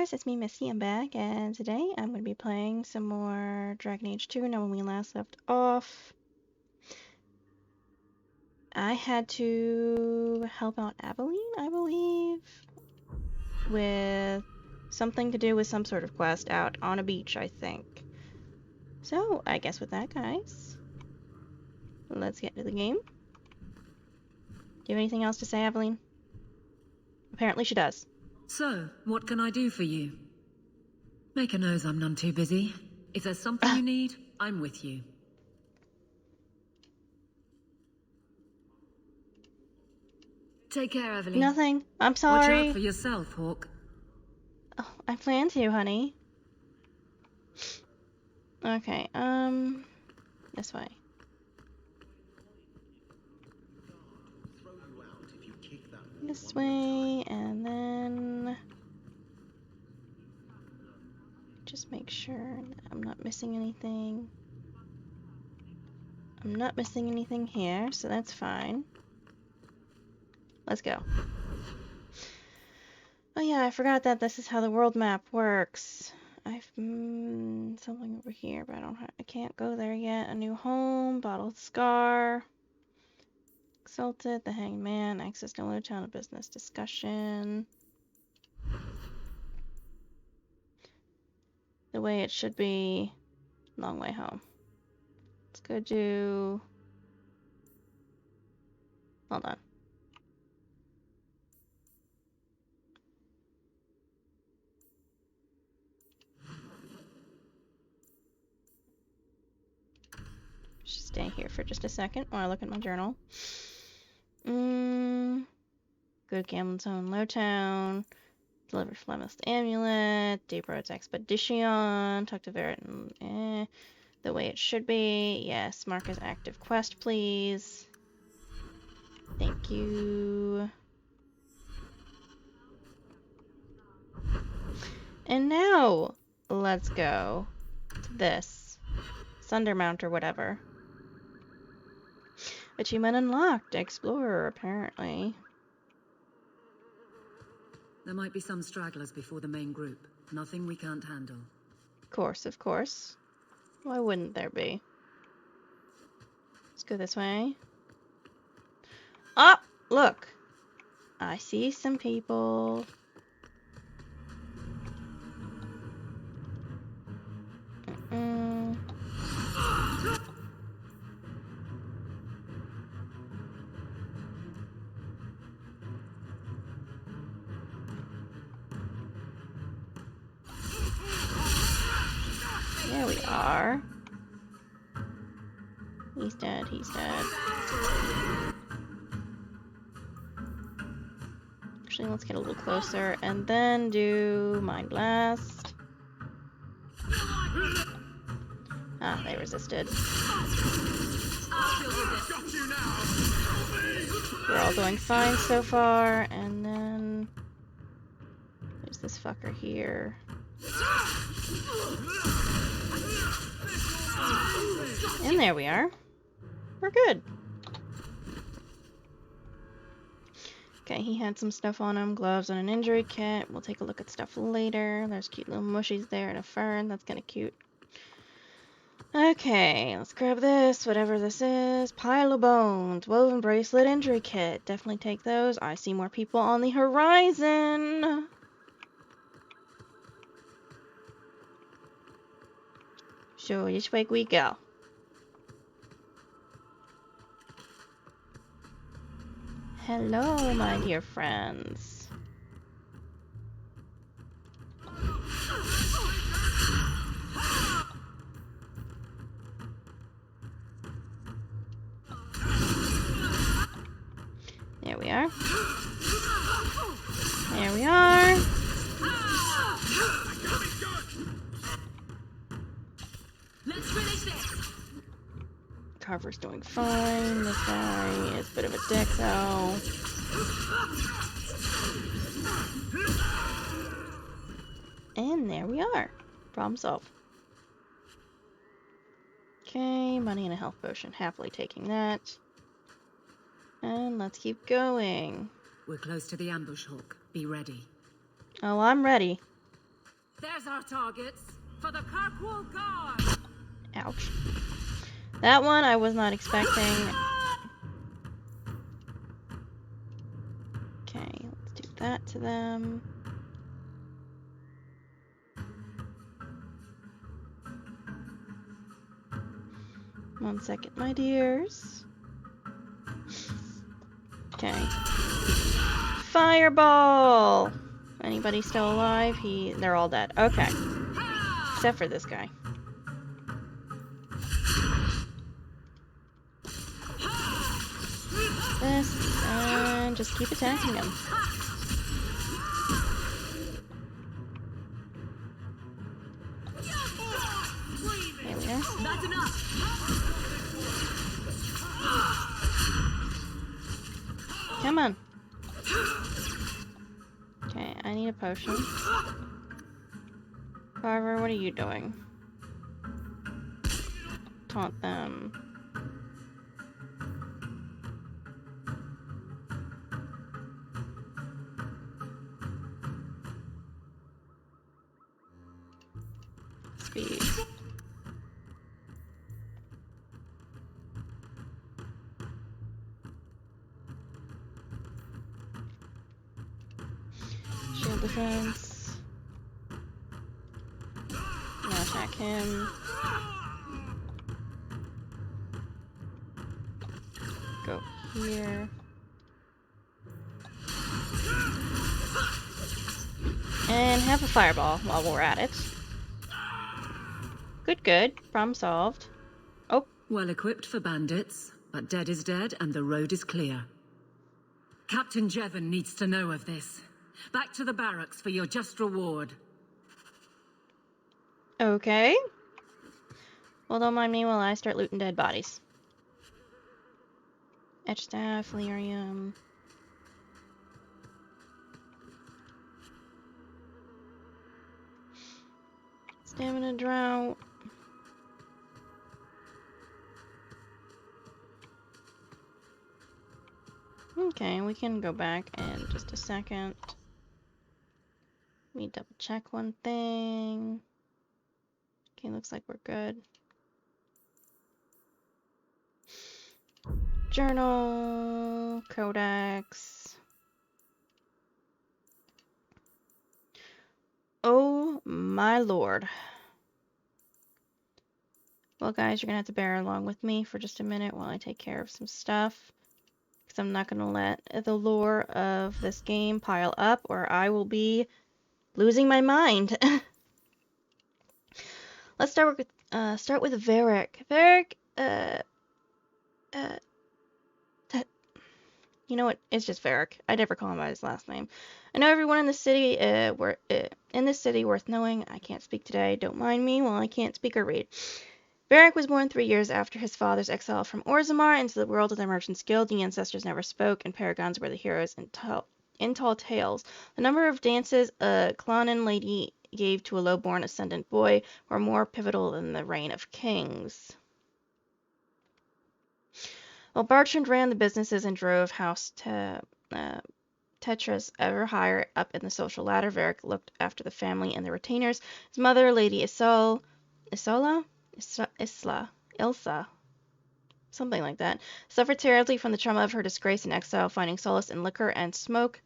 guys, it's me, Missy. I'm back, and today I'm going to be playing some more Dragon Age 2. Now, when we last left off, I had to help out Aveline, I believe, with something to do with some sort of quest out on a beach, I think. So, I guess with that, guys, let's get to the game. Do you have anything else to say, Aveline? Apparently she does. So, what can I do for you? Make a nose, I'm none too busy. If there's something you need, I'm with you. Take care, Aveline. Nothing. I'm sorry. Watch out for yourself, Hawk. Oh, I plan to, honey. Okay, this way. This way, and then just make sure that I'm not missing anything. I'm not missing anything here, so that's fine. Let's go. Oh yeah, I forgot that this is how the world map works. I've something over here, but I can't go there yet. A new home, bottled scar, exalted, the hanged man, access to low town, a business discussion. The way it should be, long way home. Let's go do. Hold on. Just stay here for just a second while I look at my journal. Good Gambling Zone, Lowtown. Deliver Flemeth's amulet. Deep Roads Expedition. Talk to Verret and the way it should be. Yes, mark as active quest, please. Thank you. And now let's go to this Sundermount or whatever. Achievement unlocked. Explorer, apparently. There might be some stragglers before the main group. Nothing we can't handle. Of course, of course. Why wouldn't there be? Let's go this way. Ah, look. I see some people. There we are. He's dead, he's dead. Actually, let's get a little closer and then do Mind Blast. Ah, they resisted. We're all doing fine so far, and then there's this fucker here. And there we are. We're good. Okay, he had some stuff on him. Gloves and an injury kit. We'll take a look at stuff later. There's cute little mushies there and a fern. That's kind of cute. Okay, let's grab this. Whatever this is. Pile of bones. Woven bracelet. Injury kit. Definitely take those. I see more people on the horizon. So this way we go. Hello, my dear friends. There we are. There we are. Let's finish this. Carver's doing fine. This guy is a bit of a dexo. And there we are. Problem solved. Okay, money and a health potion. Happily taking that. And let's keep going. We're close to the ambush, Hawk. Be ready. Oh, I'm ready. There's our targets for the Kirkwall Guard. Ouch. That one I was not expecting. Okay, let's do that to them. One second, my dears. Okay. Fireball! Anybody still alive? They're all dead. Okay. Except for this guy. This, and just keep attacking him. There we are. That's enough. Come on. Okay, I need a potion. Carver, what are you doing? Taunt them. Speed. Shield defense. Now attack him. Go here. And have a fireball while we're at it. Good, good. Problem solved. Oh. Well equipped for bandits, but dead is dead and the road is clear. Captain Jevon needs to know of this. Back to the barracks for your just reward. Okay. Well, don't mind me while I start looting dead bodies. Etch staff, lyrium. Stamina drought. Okay, we can go back in just a second. Let me double check one thing. Okay, looks like we're good. Journal, codex. Oh my lord. Well guys, you're gonna have to bear along with me for just a minute while I take care of some stuff. Because I'm not gonna let the lore of this game pile up or I will be losing my mind. Let's start with Varric. Varric, you know what? It's just Varric. I never call him by his last name. I know everyone in the city, in this city worth knowing. I can't speak today. Don't mind me while I can't speak or read. Varric was born 3 years after his father's exile from Orzammar into the world of the Merchants Guild. The ancestors never spoke, and paragons were the heroes in tall tales. The number of dances a Clonan lady gave to a low-born ascendant boy were more pivotal than the reign of kings. While Bertrand ran the businesses and drove House Tetras ever higher up in the social ladder, Varric looked after the family and the retainers. His mother, Lady Ilsa, something like that, suffered terribly from the trauma of her disgrace and exile, finding solace in liquor and smoke.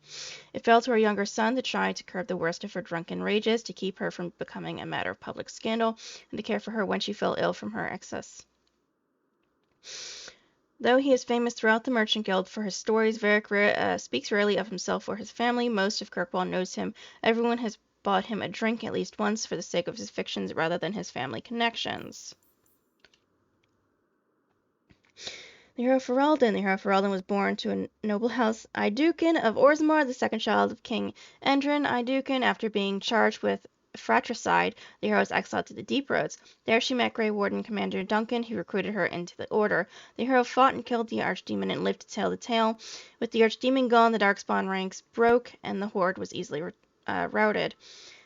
It fell to her younger son to try to curb the worst of her drunken rages, to keep her from becoming a matter of public scandal, and to care for her when she fell ill from her excess. Though he is famous throughout the Merchant Guild for his stories, Varric speaks rarely of himself or his family. Most of Kirkwall knows him. Everyone has bought him a drink at least once for the sake of his fictions rather than his family connections. The hero Ferelden. The hero Ferelden was born to a noble house Iducan of Orzammar, the second child of King Endrin Iducan. After being charged with fratricide, the hero was exiled to the Deep Roads. There she met Grey Warden Commander Duncan, who recruited her into the Order. The hero fought and killed the Archdemon and lived to tell the tale. With the Archdemon gone, the Darkspawn ranks broke, and the Horde was easily routed.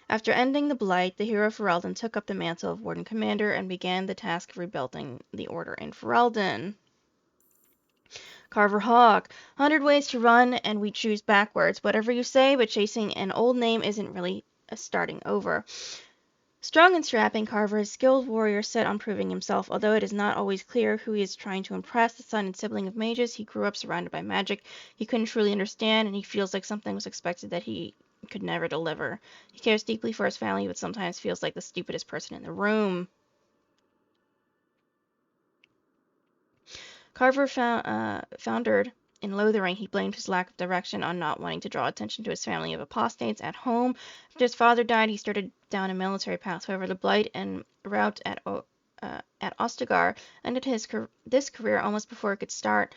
After ending the Blight, the hero Ferelden took up the mantle of Warden Commander and began the task of rebuilding the Order in Ferelden. Carver Hawk. 100 ways to run, and we choose backwards. Whatever you say, but chasing an old name isn't really starting over. Strong and strapping, Carver is a skilled warrior set on proving himself. Although it is not always clear who he is trying to impress, the son and sibling of mages, he grew up surrounded by magic he couldn't truly understand, and he feels like something was expected that he could never deliver. He cares deeply for his family, but sometimes feels like the stupidest person in the room. Carver foundered in Lothering. He blamed his lack of direction on not wanting to draw attention to his family of apostates at home. After his father died, he started down a military path. However, the blight and rout at Ostagar ended this career almost before it could start.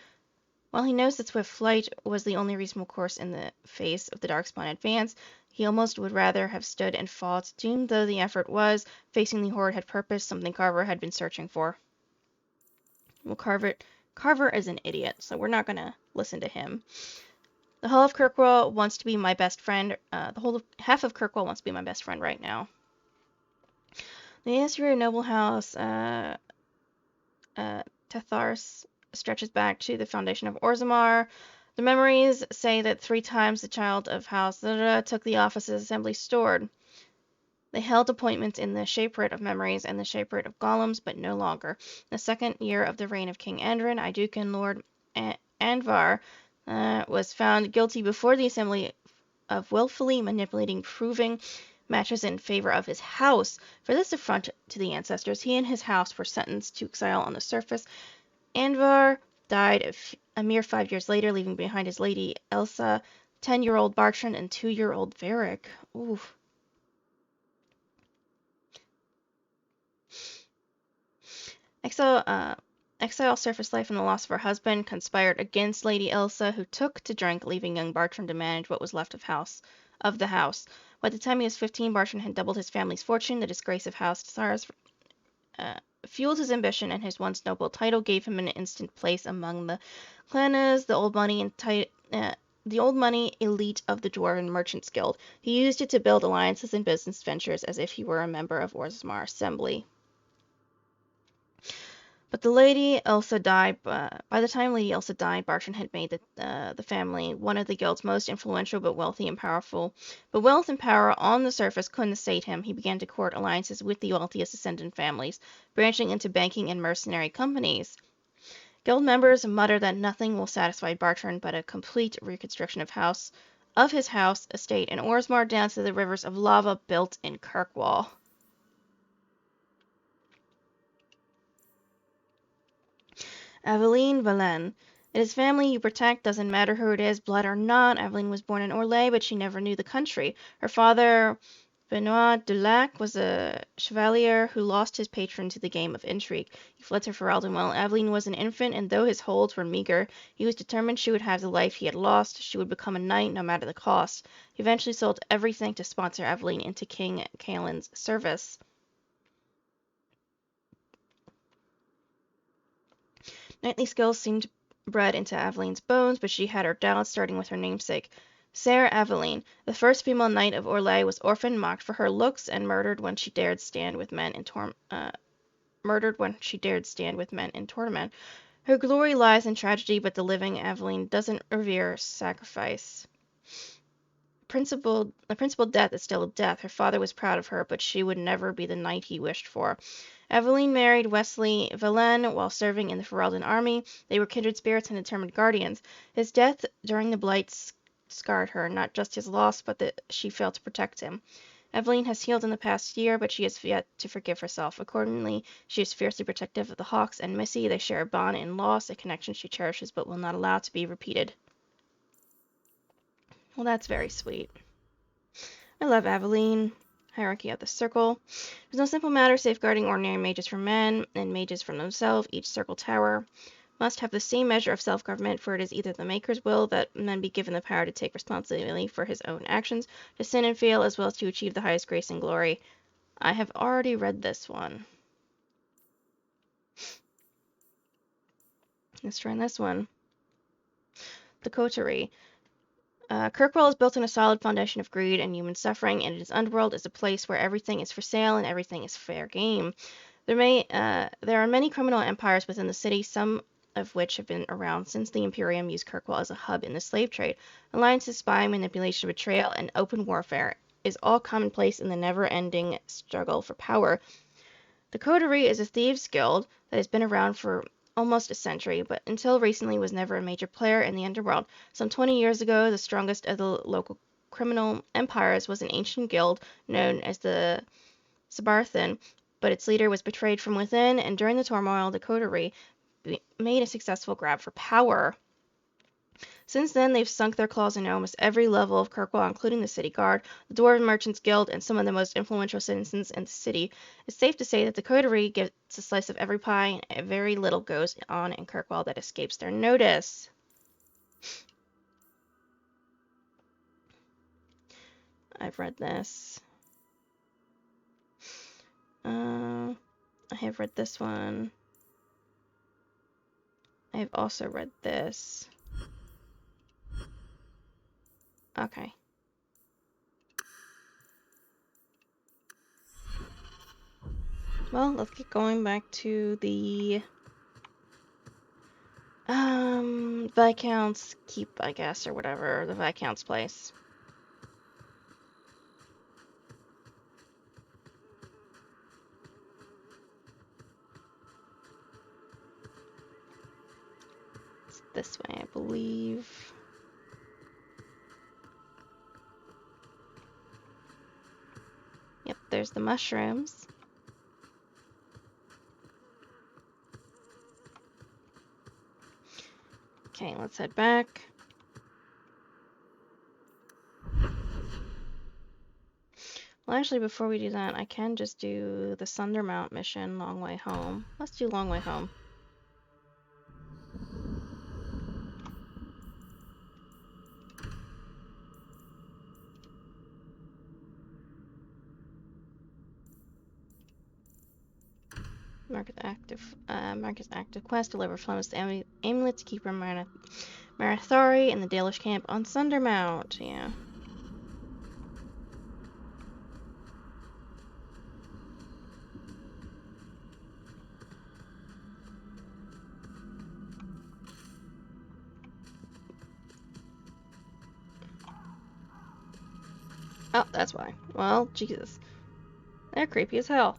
While he knows that swift flight was the only reasonable course in the face of the Darkspawn advance, he almost would rather have stood and fought. Doomed though the effort was, facing the Horde had purpose, something Carver had been searching for. Well, Carver is an idiot, so we're not going to listen to him. The whole of Kirkwall wants to be my best friend. Half of Kirkwall wants to be my best friend right now. The history of Noble House, Tethars, stretches back to the foundation of Orzammar. The memories say that 3 times the child of House took the office as Assembly Steward. They held appointments in the Shaperate of Memories and the Shaperate of Golems, but no longer. In the second year of the reign of King Andrin, Idukan Lord Andvar was found guilty before the Assembly of willfully manipulating proving matches in favor of his house. For this affront to the ancestors, he and his house were sentenced to exile on the surface. Andvar died a mere 5 years later, leaving behind his lady Elsa, 10-year-old Bartrand, and 2-year-old Varric. Oof. Exile, surface life, and the loss of her husband conspired against Lady Elsa, who took to drink, leaving young Bartrand to manage what was left of the house. By the time he was 15, Bartrand had doubled his family's fortune. The disgrace of House Tsars fueled his ambition, and his once noble title gave him an instant place among the clanas, the old money elite of the Dwarven Merchants Guild. He used it to build alliances and business ventures as if he were a member of Orzammar Assembly. But by the time Lady Elsa died, Bartrand had made the family one of the guild's most influential but wealthy and powerful. But wealth and power on the surface couldn't sate him. He began to court alliances with the wealthiest ascendant families, branching into banking and mercenary companies. Guild members mutter that nothing will satisfy Bartrand but a complete reconstruction of his house, estate, and Orzammar down to the rivers of lava built in Kirkwall. Aveline Valen. It is family you protect, doesn't matter who it is, blood or not. Aveline was born in Orlais, but she never knew the country. Her father, Benoit de Lac, was a chevalier who lost his patron to the game of intrigue. He fled to Ferelden while Aveline was an infant, and though his holds were meager, he was determined she would have the life he had lost. She would become a knight no matter the cost. He eventually sold everything to sponsor Aveline into King Kaelin's service. Knightly skills seemed bred into Aveline's bones, but she had her doubts, starting with her namesake. Sarah Aveline, the first female knight of Orlais, was orphaned, mocked for her looks, and murdered when she dared stand with men in tournament. Her glory lies in tragedy, but the living Aveline doesn't revere sacrifice. The principal death is still death. Her father was proud of her, but she would never be the knight he wished for. Aveline married Wesley Valen while serving in the Ferelden army. They were kindred spirits and determined guardians. His death during the Blight scarred her, not just his loss, but that she failed to protect him. Aveline has healed in the past year, but she has yet to forgive herself. Accordingly, she is fiercely protective of the Hawks and Missy. They share a bond in loss, a connection she cherishes but will not allow to be repeated. Well, that's very sweet. I love Aveline. Hierarchy of the circle. There's no simple matter safeguarding ordinary mages from men and mages from themselves. Each circle tower must have the same measure of self-government, for it is either the Maker's will that men be given the power to take responsibility for his own actions, to sin and fail, as well as to achieve the highest grace and glory. I have already read this one. Let's try this one. The Coterie. Kirkwall is built on a solid foundation of greed and human suffering, and its underworld is a place where everything is for sale and everything is fair game. There are many criminal empires within the city, some of which have been around since the Imperium used Kirkwall as a hub in the slave trade. Alliances, spy, manipulation, betrayal, and open warfare is all commonplace in the never-ending struggle for power. The Coterie is a thieves' guild that has been around for almost a century, but until recently was never a major player in the underworld. Some 20 years ago, the strongest of the local criminal empires was an ancient guild known as the Sabarthan, but its leader was betrayed from within, and during the turmoil, the Coterie made a successful grab for power. Since then, they've sunk their claws in almost every level of Kirkwall, including the City Guard, the Dwarven Merchants Guild, and some of the most influential citizens in the city. It's safe to say that the Coterie gets a slice of every pie, and very little goes on in Kirkwall that escapes their notice. I've read this. I have read this one. I have also read this. Okay. Well, let's get going back to the Viscount's Keep, I guess, or whatever, the Viscount's place. It's this way, I believe. Yep, there's the mushrooms. Okay, let's head back. Well, actually, before we do that, I can just do the Sundermount mission, Long Way Home. Let's do Long Way Home. Mark is active quest, deliver Flemeth's amulet to Keeper Marathari in the Dalish camp on Sundermount. Yeah. Oh, that's why. Well, Jesus. They're creepy as hell.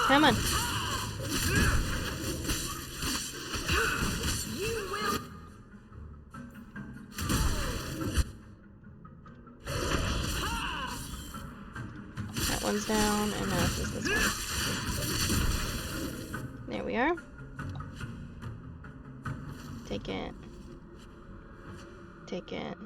Come on. That one's down, and now it's just this one. There we are. Take it. Take it.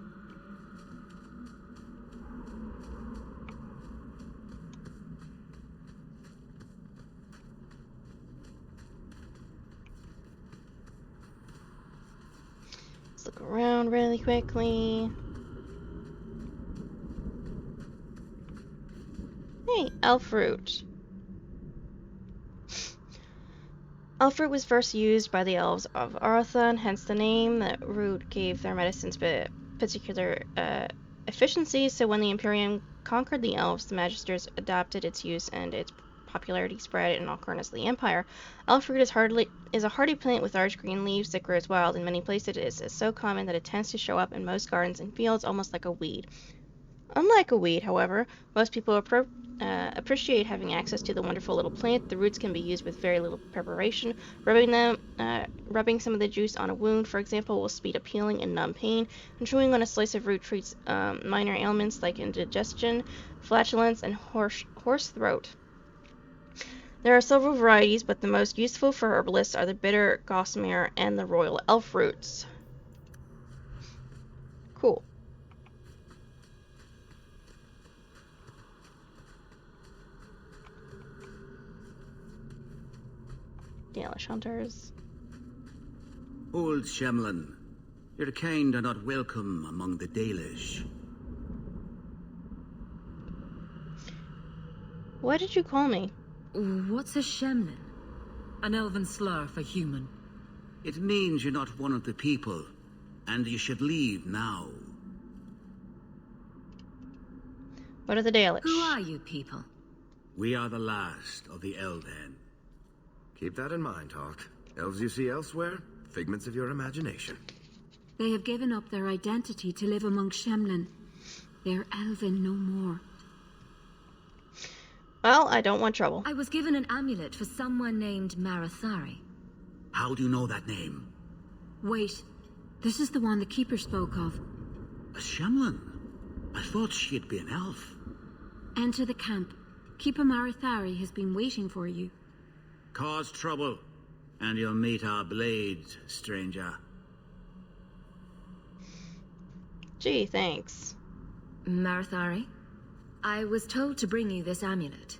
Let's look around really quickly. Hey, elf root. Elf root was first used by the elves of Arathan, hence the name. The root gave their medicines particular efficiency, so when the Imperium conquered the elves, the Magisters adopted its use and its popularity spread in all corners of the Empire. Elf root is a hardy plant with large green leaves that grows wild. In many places it is so common that it tends to show up in most gardens and fields almost like a weed. Unlike a weed, however, most people appreciate having access to the wonderful little plant. The roots can be used with very little preparation. Rubbing some of the juice on a wound, for example, will speed up healing and numb pain. And chewing on a slice of root treats minor ailments like indigestion, flatulence, and hoarse throat. There are several varieties, but the most useful for herbalists are the bitter gossamer and the royal elf roots. Cool. Dalish hunters. Old Shemlin, your kind are not welcome among the Dalish. What did you call me? What's a Shemlin? An elven slur for human. It means you're not one of the people, and you should leave now. What are the Dalish? Who are you people? We are the last of the Elven. Keep that in mind, Hawk. Elves you see elsewhere, figments of your imagination. They have given up their identity to live among Shemlin. They're Elven no more. Well, I don't want trouble. I was given an amulet for someone named Marathari. How do you know that name? Wait, this is the one the Keeper spoke of. A Shemlin? I thought she'd be an elf. Enter the camp. Keeper Marathari has been waiting for you. Cause trouble, and you'll meet our blades, stranger. Gee, thanks. Marathari, I was told to bring you this amulet.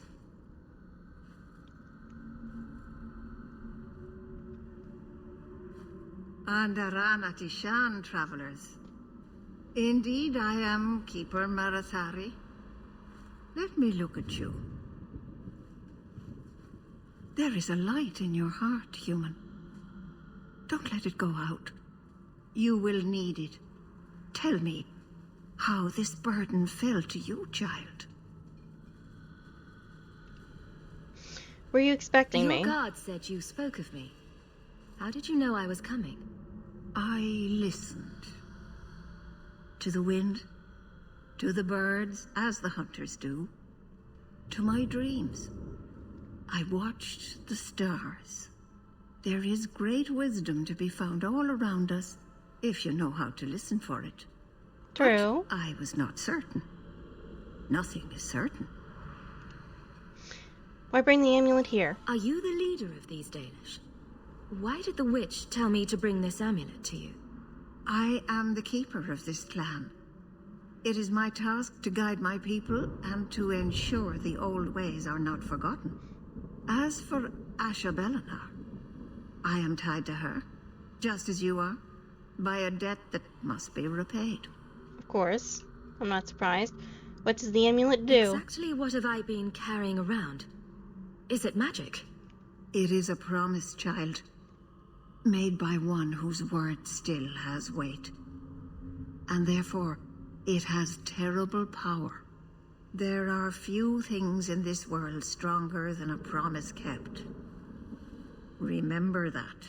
Andaraanatishan, travelers. Indeed, I am Keeper Marathari. Let me look at you. There is a light in your heart, human. Don't let it go out. You will need it. Tell me how this burden fell to you, child. Were you expecting Your me? guard said you spoke of me. How did you know I was coming? I listened. To the wind, to the birds, as the hunters do, to my dreams. I watched the stars. There is great wisdom to be found all around us, if you know how to listen for it. True. But I was not certain. Nothing is certain. Why bring the amulet here? Are you the leader of these Dalish? Why did the witch tell me to bring this amulet to you? I am the keeper of this clan. It is my task to guide my people and to ensure the old ways are not forgotten. As for Asha Bellinar, I am tied to her, just as you are, by a debt that must be repaid. Of course. I'm not surprised. What does the amulet do? Exactly what have I been carrying around? Is it magic? It is a promise, child, made by one whose word still has weight. And therefore, it has terrible power. There are few things in this world stronger than a promise kept. Remember that.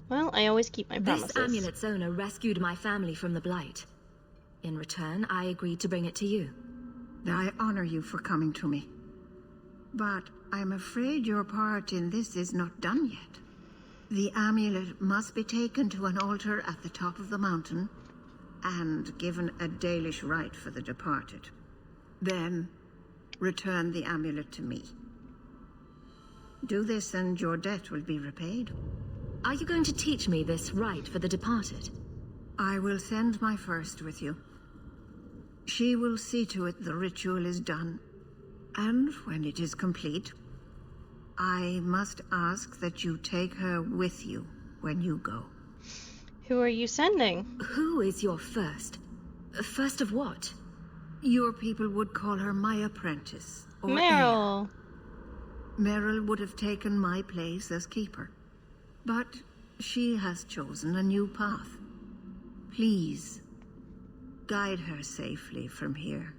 Well, I always keep my promises. This amulet's owner rescued my family from the Blight. In return, I agreed to bring it to you. I honor you for coming to me. But I'm afraid your part in this is not done yet. The amulet must be taken to an altar at the top of the mountain and given a Dalish rite for the departed. Then, return the amulet to me. Do this and your debt will be repaid. Are you going to teach me this rite for the departed? I will send my first with you. She will see to it the ritual is done. And when it is complete, I must ask that you take her with you when you go. Who are you sending? Who is your first? First of what? Your people would call her my apprentice, or Merril. heir. Merril would have taken my place as keeper. But she has chosen a new path. Please, guide her safely from here.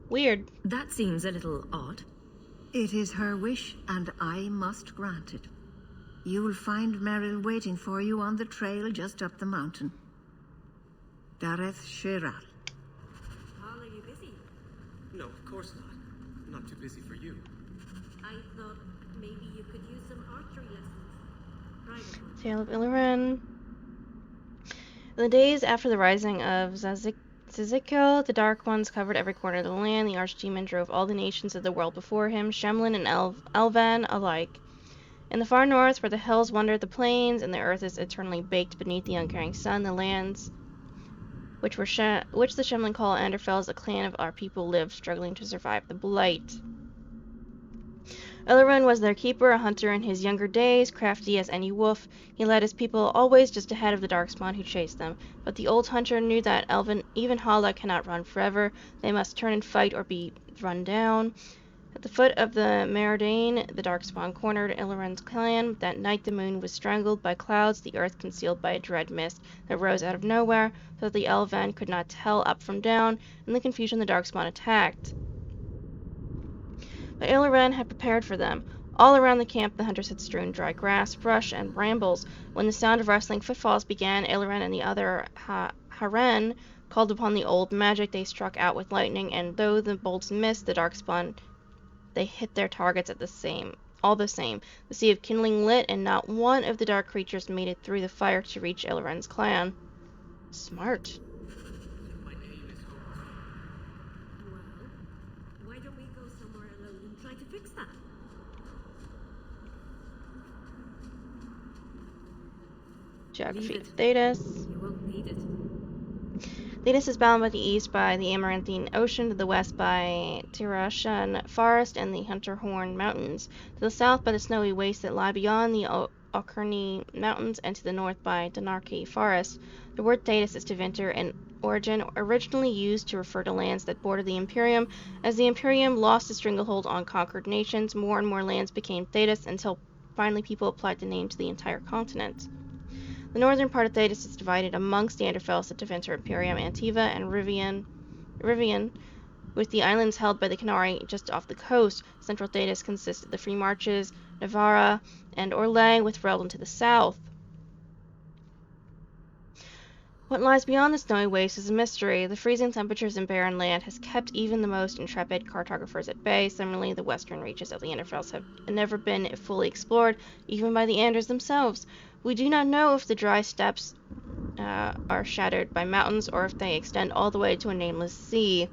Weird. That seems a little odd. It is her wish, and I must grant it. You will find Merril waiting for you on the trail just up the mountain. Dareth Shiral. Paul, are you busy? No, of course not. Not too busy for you. I thought maybe you could use some archery lessons. Private ones. Tale of Iluran. In the days after the rising of Zizikil, the Dark Ones covered every corner of the land. The Archdemon drove all the nations of the world before him, Shemlin and Elvan alike. In the far north, where the hills wander the plains, and the earth is eternally baked beneath the uncaring sun, the lands which the Shemlin call Anderfell, a clan of our people lived, struggling to survive the Blight. Iluran was their keeper, a hunter in his younger days, crafty as any wolf. He led his people always just ahead of the Darkspawn who chased them. But the old hunter knew that even Hala cannot run forever. They must turn and fight or be run down. At the foot of the Meridian, the Darkspawn cornered Illiren's clan. That night the moon was strangled by clouds, the earth concealed by a dread mist that rose out of nowhere, so that the Elven could not tell up from down. In the confusion, the Darkspawn attacked. But Illiren had prepared for them. All around the camp, the hunters had strewn dry grass, brush, and brambles. When the sound of rustling footfalls began, Illiren and the other Haren called upon the old magic. They struck out with lightning, and though the bolts missed the Darkspawn, they hit their targets all the same. The sea of kindling lit, and not one of the dark creatures made it through the fire to reach Illiren's clan. Smart. My name is Holt. Well, why don't we go somewhere alone and try to fix that? Geography Leave of it. Thedas. You won't need it. Thedas is bounded by the east by the Amaranthine Ocean, to the west by Tirashan Forest and the Hunterhorn Mountains, to the south by the snowy wastes that lie beyond the Ocarni Mountains, and to the north by Donarchy Forest. The word Thedas is Tevinter in origin, originally used to refer to lands that border the Imperium. As the Imperium lost its stranglehold on conquered nations, more and more lands became Thedas, until finally people applied the name to the entire continent. The northern part of Thedas is divided amongst the Anderfels, the Tevinter Imperium, Antiva, and Rivian, with the islands held by the Canari just off the coast. Central Thedas consists of the Free Marches, Navarra, and Orlais, with Reldon to the south. What lies beyond the snowy waste is a mystery. The freezing temperatures in barren land has kept even the most intrepid cartographers at bay. Similarly, the western reaches of the Anderfels have never been fully explored, even by the Anders themselves. We do not know if the dry steppes are shadowed by mountains, or if they extend all the way to a nameless sea.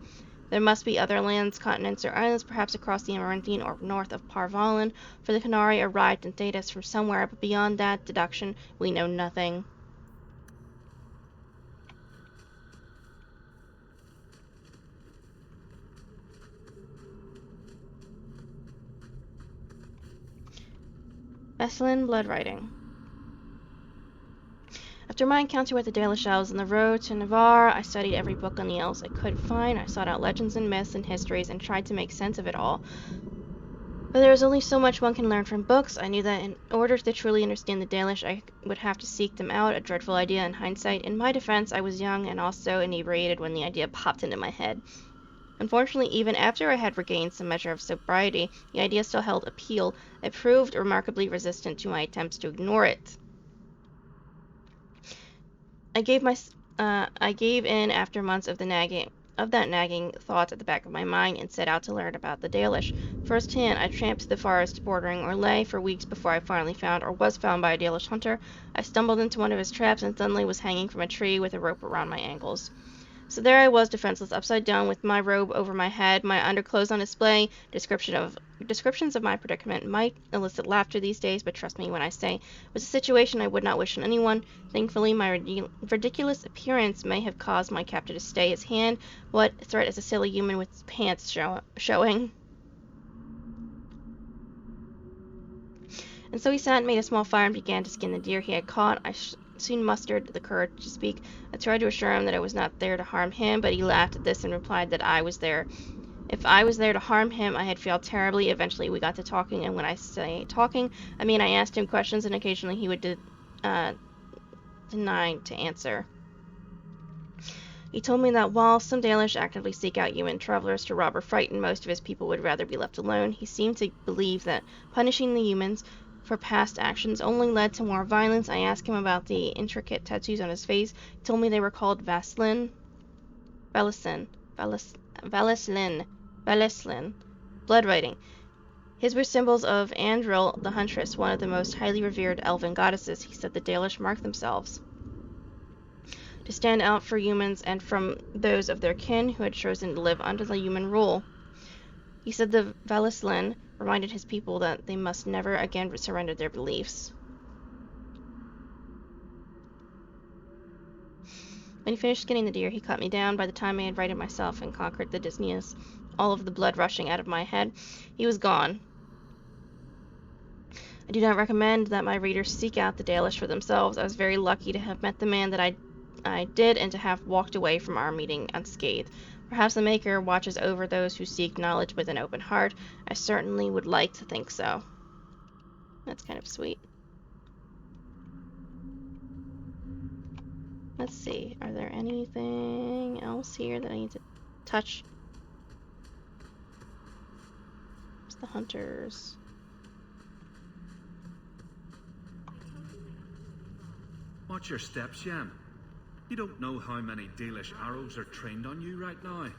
There must be other lands, continents, or islands, perhaps across the Amaranthine or north of Parvalen, for the Canari arrived in Thedas from somewhere, but beyond that deduction, we know nothing. Aveline blood writing. After my encounter with the Dalish elves on the road to Navarre, I studied every book on the elves I could find. I sought out legends and myths and histories and tried to make sense of it all. But there is only so much one can learn from books. I knew that in order to truly understand the Dalish, I would have to seek them out, a dreadful idea in hindsight. In my defense, I was young and also inebriated when the idea popped into my head. Unfortunately, even after I had regained some measure of sobriety, the idea still held appeal. It proved remarkably resistant to my attempts to ignore it. I gave in after months of that nagging thought at the back of my mind, and set out to learn about the Dalish. Firsthand, I tramped the forest bordering Orlais for weeks before I finally found, or was found by, a Dalish hunter. I stumbled into one of his traps and suddenly was hanging from a tree with a rope around my ankles. So there I was, defenseless, upside down, with my robe over my head, my underclothes on display. Descriptions of my predicament might elicit laughter these days, but trust me when I say it was a situation I would not wish on anyone. Thankfully, my ridiculous appearance may have caused my captor to stay his hand. What threat is a silly human with his pants showing? And so he sat and made a small fire and began to skin the deer he had caught. I soon mustered the courage to speak. I tried to assure him that I was not there to harm him, but he laughed at this and replied that I was there. If I was there to harm him, I had failed terribly. Eventually we got to talking, and when I say talking, I mean I asked him questions, and occasionally he would deny to answer. He told me that while some Dalish actively seek out human travelers to rob or frighten, most of his people would rather be left alone. He seemed to believe that punishing the humans for past actions only led to more violence. I asked him about the intricate tattoos on his face. He told me they were called Valeslin, blood writing. His were symbols of Andril, the huntress, one of the most highly revered elven goddesses. He said the Dalish marked themselves to stand out for humans and from those of their kin who had chosen to live under the human rule. He said the Valeslin reminded his people that they must never again surrender their beliefs. When he finished skinning the deer, he cut me down. By the time I had righted myself and conquered the dizziness, all of the blood rushing out of my head, he was gone. I do not recommend that my readers seek out the Dalish for themselves. I was very lucky to have met the man that I did, and to have walked away from our meeting unscathed. Perhaps the Maker watches over those who seek knowledge with an open heart. I certainly would like to think so. That's kind of sweet. Let's see, are there anything else here that I need to touch? It's the hunters. Watch your steps, Shem. You don't know how many Dalish arrows are trained on you right now.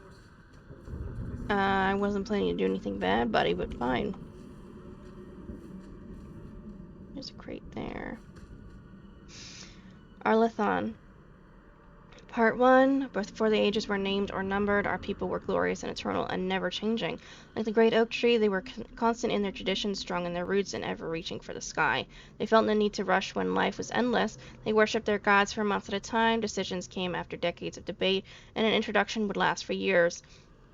I wasn't planning to do anything bad, buddy, but fine. There's a crate there. Arlethon. Part 1. Before the ages were named or numbered, our people were glorious and eternal and never changing. Like the great oak tree, they were constant in their traditions, strong in their roots, and ever reaching for the sky. They felt no need to rush when life was endless. They worshipped their gods for months at a time. Decisions came after decades of debate, and an introduction would last for years.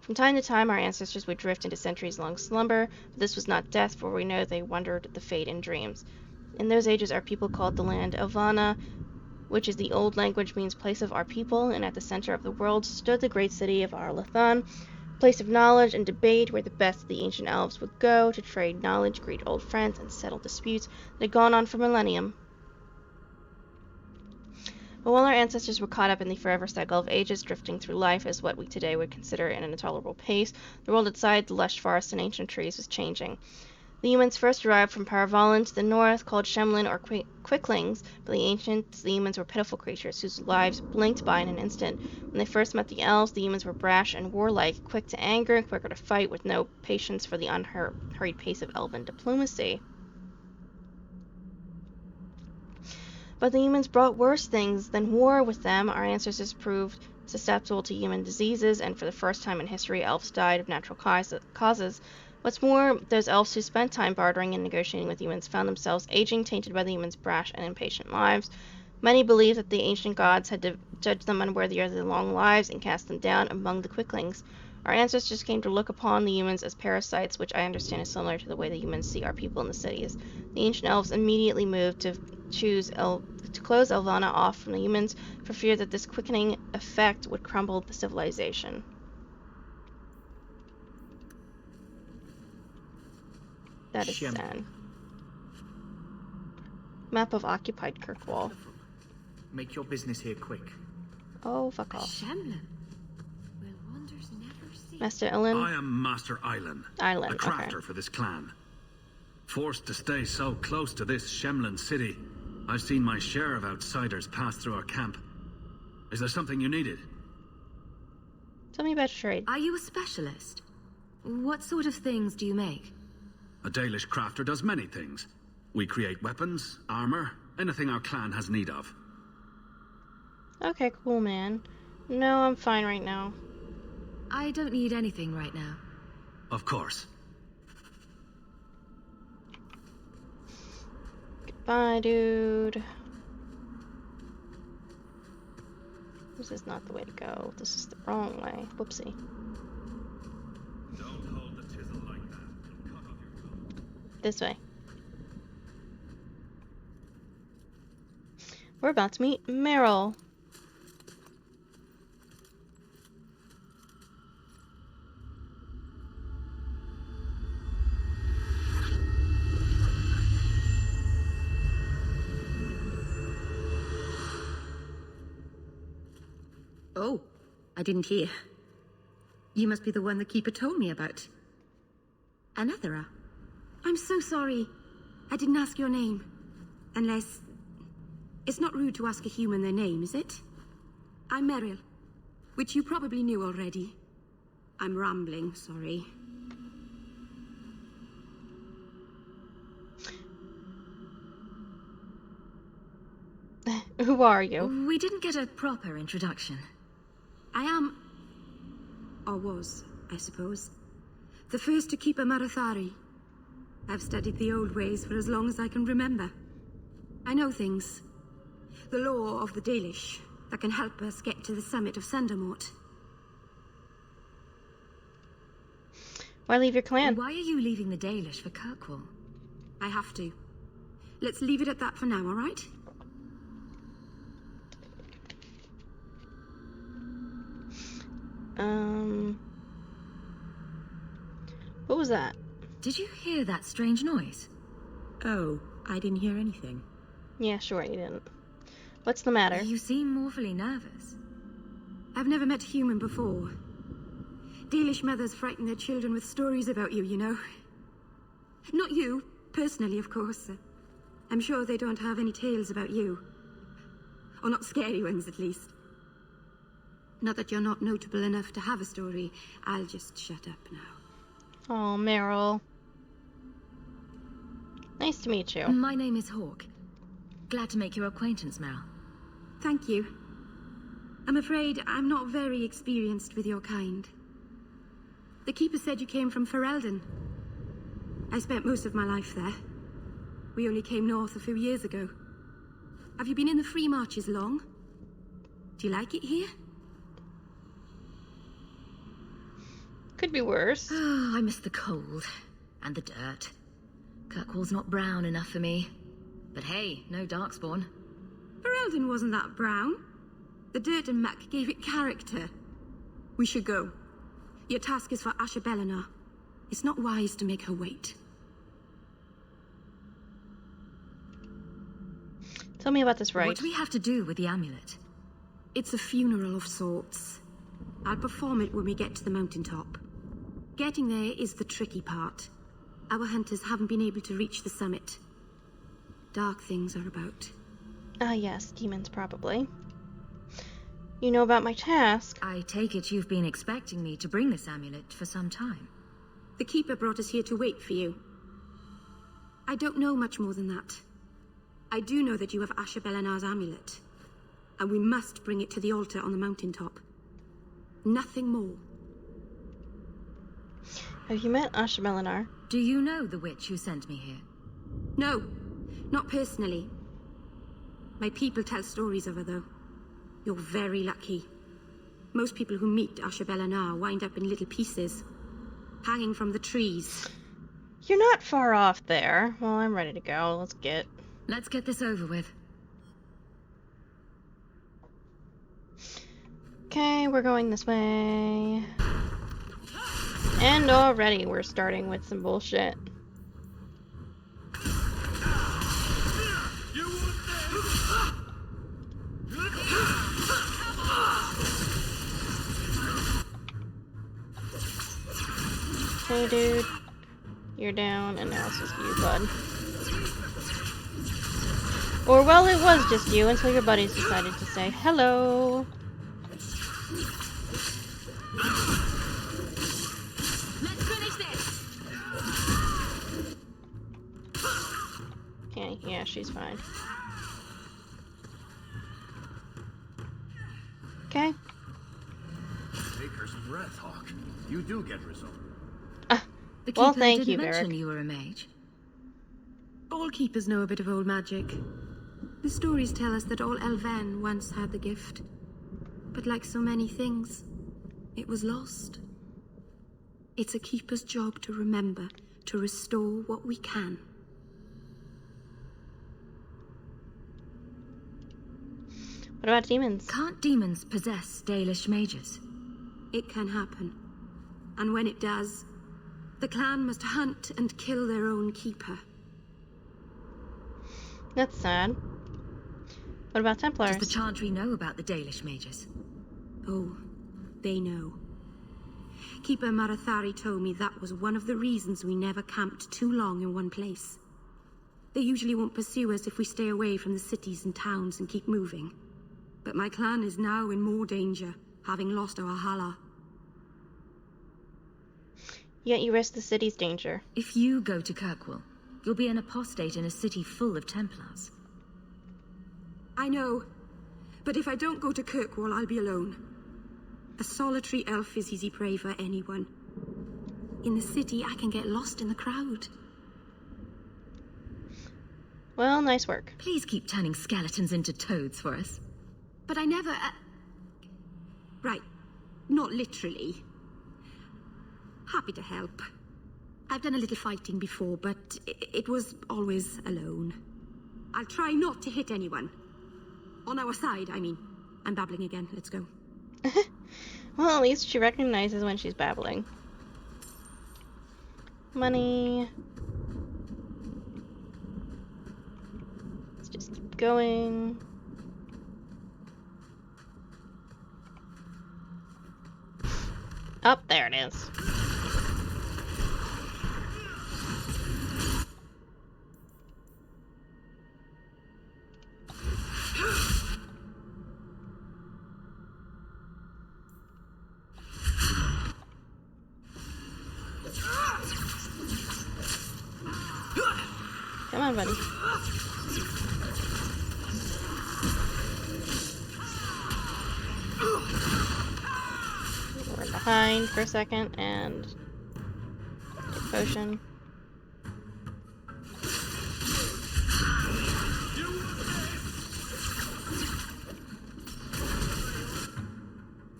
From time to time, our ancestors would drift into centuries-long slumber, but this was not death, for we know they wandered the fate in dreams. In those ages, our people called the land Elvana, which is the old language means place of our people, and at the center of the world stood the great city of Arlethon, place of knowledge and debate where the best of the ancient elves would go to trade knowledge, greet old friends, and settle disputes that had gone on for millennium. But while our ancestors were caught up in the forever cycle of ages, drifting through life as what we today would consider an intolerable pace, the world outside the lush forests and ancient trees was changing. The humans first arrived from Paravolin to the north, called Shemlin or Quicklings, but the ancients, the humans were pitiful creatures whose lives blinked by in an instant. When they first met the elves, the humans were brash and warlike, quick to anger and quicker to fight, with no patience for the unhurried pace of elven diplomacy. But the humans brought worse things than war with them. Our ancestors proved susceptible to human diseases, and for the first time in history, elves died of natural causes. What's more, those elves who spent time bartering and negotiating with humans found themselves aging, tainted by the humans' brash and impatient lives. Many believed that the ancient gods had judged them unworthy of their long lives and cast them down among the Quicklings. Our ancestors came to look upon the humans as parasites, which I understand is similar to the way the humans see our people in the cities. The ancient elves immediately moved to close Elvana off from the humans for fear that this quickening effect would crumble the civilization. That is sad. Map of occupied Kirkwall. Make your business here quick. Oh, fuck off. Shemlin. Where wonders never cease. Master Ellen? I am Master Eilen, Eilen, a crafter okay. for this clan. Forced to stay so close to this Shemlin city, I've seen my share of outsiders pass through our camp. Is there something you needed? Tell me about your trade. Are you a specialist? What sort of things do you make? A Dalish crafter does many things. We create weapons, armor, anything our clan has need of. Okay, cool, man. No, I'm fine right now. I don't need anything right now. Of course. Goodbye, dude. This is not the way to go. This is the wrong way. Whoopsie. Don't hold the chisel like that. It'll cut off your tongue. This way. We're about to meet Merril. Oh, I didn't hear. You must be the one the Keeper told me about. Another. I'm so sorry. I didn't ask your name. Unless... It's not rude to ask a human their name, is it? I'm Merril, which you probably knew already. I'm rambling, sorry. Who are you? We didn't get a proper introduction. I am... or was, I suppose. The first to keep a Marathari. I've studied the old ways for as long as I can remember. I know things. The law of the Dalish that can help us get to the summit of Sundermort. Why leave your clan? Why are you leaving the Dalish for Kirkwall? I have to. Let's leave it at that for now, all right? What was that? Did you hear that strange noise? Oh, I didn't hear anything. Yeah, sure you didn't. What's the matter? You seem awfully nervous. I've never met a human before. Dalish mothers frighten their children with stories about you, you know. Not you, personally, of course. I'm sure they don't have any tales about you. Or not scary ones, at least. Not that you're not notable enough to have a story. I'll just shut up now. Oh, Merril. Nice to meet you. My name is Hawk. Glad to make your acquaintance, Merril. Thank you. I'm afraid I'm not very experienced with your kind. The Keeper said you came from Ferelden. I spent most of my life there. We only came north a few years ago. Have you been in the Free Marches long? Do you like it here? Could be worse. Oh, I miss the cold. And the dirt. Kirkwall's not brown enough for me. But hey, no Darkspawn. Ferelden wasn't that brown. The dirt and muck gave it character. We should go. Your task is for Asha Bellinar. It's not wise to make her wait. Tell me about this rite. What do we have to do with the amulet? It's a funeral of sorts. I'll perform it when we get to the mountaintop. Getting there is the tricky part. Our hunters haven't been able to reach the summit. Dark things are about. Ah, yes, demons probably. You know about my task. I take it you've been expecting me to bring this amulet for some time. The Keeper brought us here to wait for you. I don't know much more than that. I do know that you have Asha Bellinar's amulet, and we must bring it to the altar on the mountaintop. Nothing more. Have you met Asha Bellinar? Do you know the witch who sent me here? No, not personally. My people tell stories of her, though. You're very lucky. Most people who meet Asha Bellinar wind up in little pieces, hanging from the trees. You're not far off there. Well, I'm ready to go. Let's get this over with. Okay, we're going this way. And already we're starting with some bullshit. Hey dude, you're down, and now it's just you, bud. Or, well, it was just you until your buddies decided to say hello. Let's finish this. Okay, yeah, she's fine. Okay. Taker's breath, Hawk. You do get results. The Well, Keeper thank didn't you, mention Varric. you were a mage. All Keepers know a bit of old magic. The stories tell us that all Elven once had the gift. But like so many things, it was lost. It's a Keeper's job to remember, to restore what we can. What about demons? Can't demons possess Dalish mages? It can happen. And when it does, the clan must hunt and kill their own Keeper. That's sad. What about Templars? Does the Chantry know about the Dalish mages? Oh, they know. Keeper Marathari told me that was one of the reasons we never camped too long in one place. They usually won't pursue us if we stay away from the cities and towns and keep moving. But my clan is now in more danger, having lost our Hala. Yet you risk the city's danger. If you go to Kirkwall, you'll be an apostate in a city full of Templars. I know, but if I don't go to Kirkwall, I'll be alone. A solitary elf is easy prey for anyone. In the city, I can get lost in the crowd. Well, nice work. Please keep turning skeletons into toads for us. But I never... Right, not literally. Happy to help. I've done a little fighting before, but it was always alone. I'll try not to hit anyone. On our side, I mean. I'm babbling again. Let's go. Well, at least she recognizes when she's babbling. Money. Let's just keep going. Up there it is. Come on, buddy. We're behind for a second and take potion.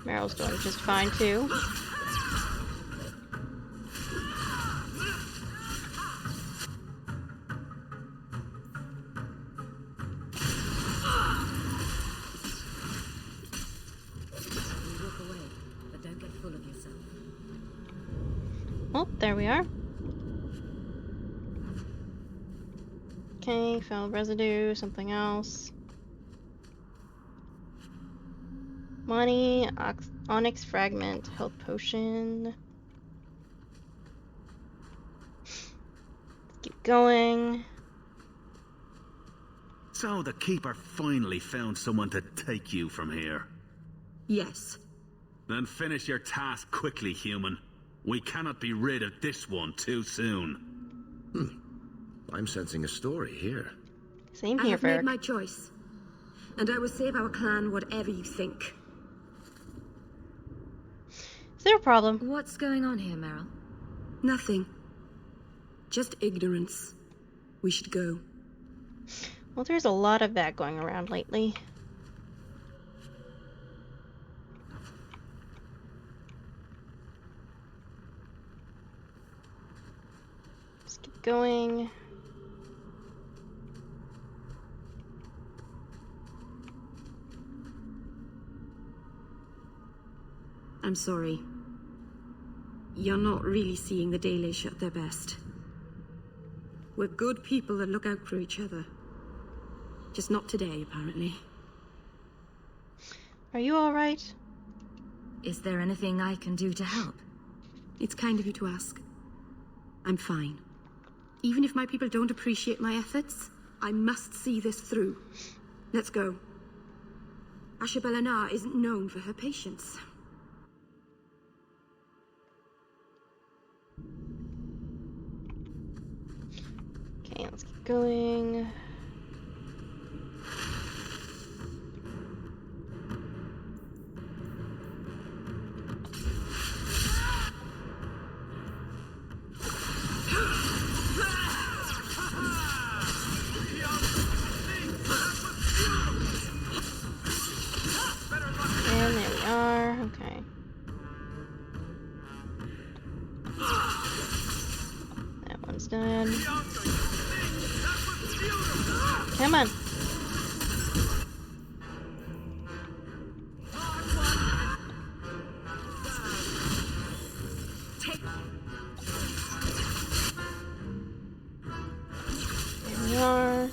Merril's doing just fine too. Oh, there we are. Okay, found residue, something else. Money, onyx fragment, health potion. Let's keep going. So the Keeper finally found someone to take you from here. Yes. Then finish your task quickly, human. We cannot be rid of this one too soon. I'm sensing a story here. Same I here, have made Ferg. my choice. And I will save our clan whatever you think. Is there a problem? What's going on here, Merril? Nothing. Just ignorance. We should go. Well, there's a lot of that going around lately. Just keep going. I'm sorry. You're not really seeing the Dalish at their best. We're good people that look out for each other. Just not today, apparently. Are you alright? Is there anything I can do to help? It's kind of you to ask. I'm fine. Even if my people don't appreciate my efforts, I must see this through. Let's go. Ashabelana isn't known for her patience. Okay, let's keep going. And there we are. Okay. That one's done. Come on. There we are.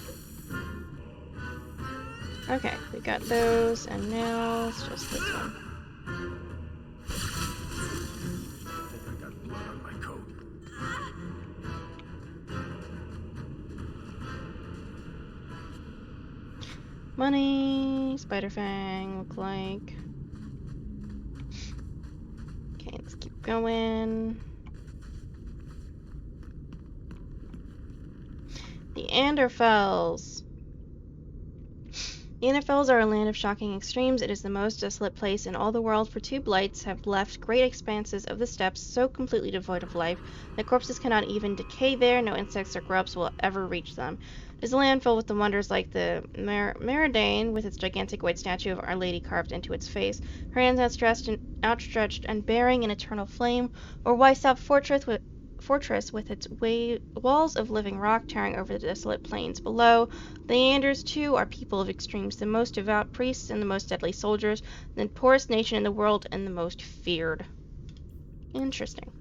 Okay, we got those, and now it's just this one. I got blood on my coat. Money, Spider Fang, look like. Okay, let's keep going. The Anderfells. The Anderfells are a land of shocking extremes. It is the most desolate place in all the world, for two blights have left great expanses of the steppes so completely devoid of life that corpses cannot even decay there. No insects or grubs will ever reach them. It is a land filled with the wonders like the Merril, with its gigantic white statue of Our Lady carved into its face, her hands outstretched and bearing an eternal flame, or Weissap fortress with its walls of living rock towering over the desolate plains below. The Anders, too, are people of extremes, the most devout priests and the most deadly soldiers, the poorest nation in the world and the most feared. Interesting.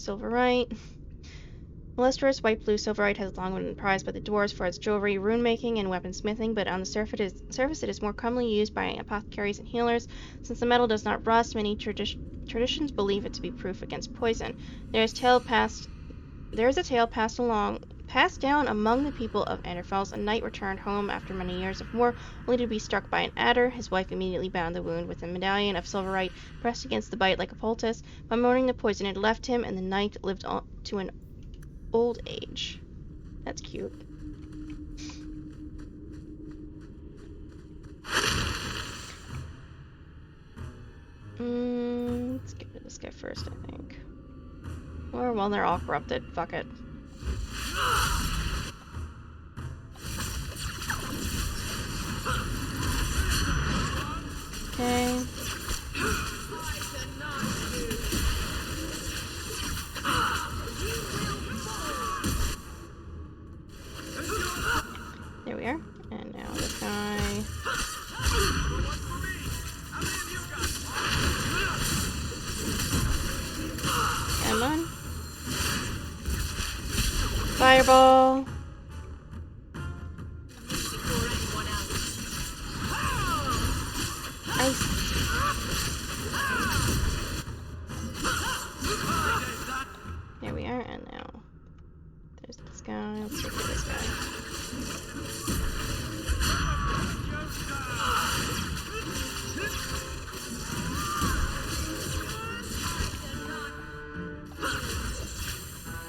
Silverite. Lustrous white blue silverite has long been prized by the dwarves for its jewelry, rune-making, and weaponsmithing, but on the surface it is more commonly used by apothecaries and healers. Since the metal does not rust, many traditions believe it to be proof against poison. There is a tale passed down among the people of Enderfels. A knight returned home after many years of war, only to be struck by an adder. His wife immediately bound the wound with a medallion of silverite pressed against the bite like a poultice. By morning the poison had left him, and the knight lived on to an old age. That's cute. Let's get rid of this guy first, I think. Or, well, they're all corrupted. Fuck it. Okay. There we are. And now this guy. Come on. Fireball. Ice. There we are, and now there's this guy. Let's take care of this guy.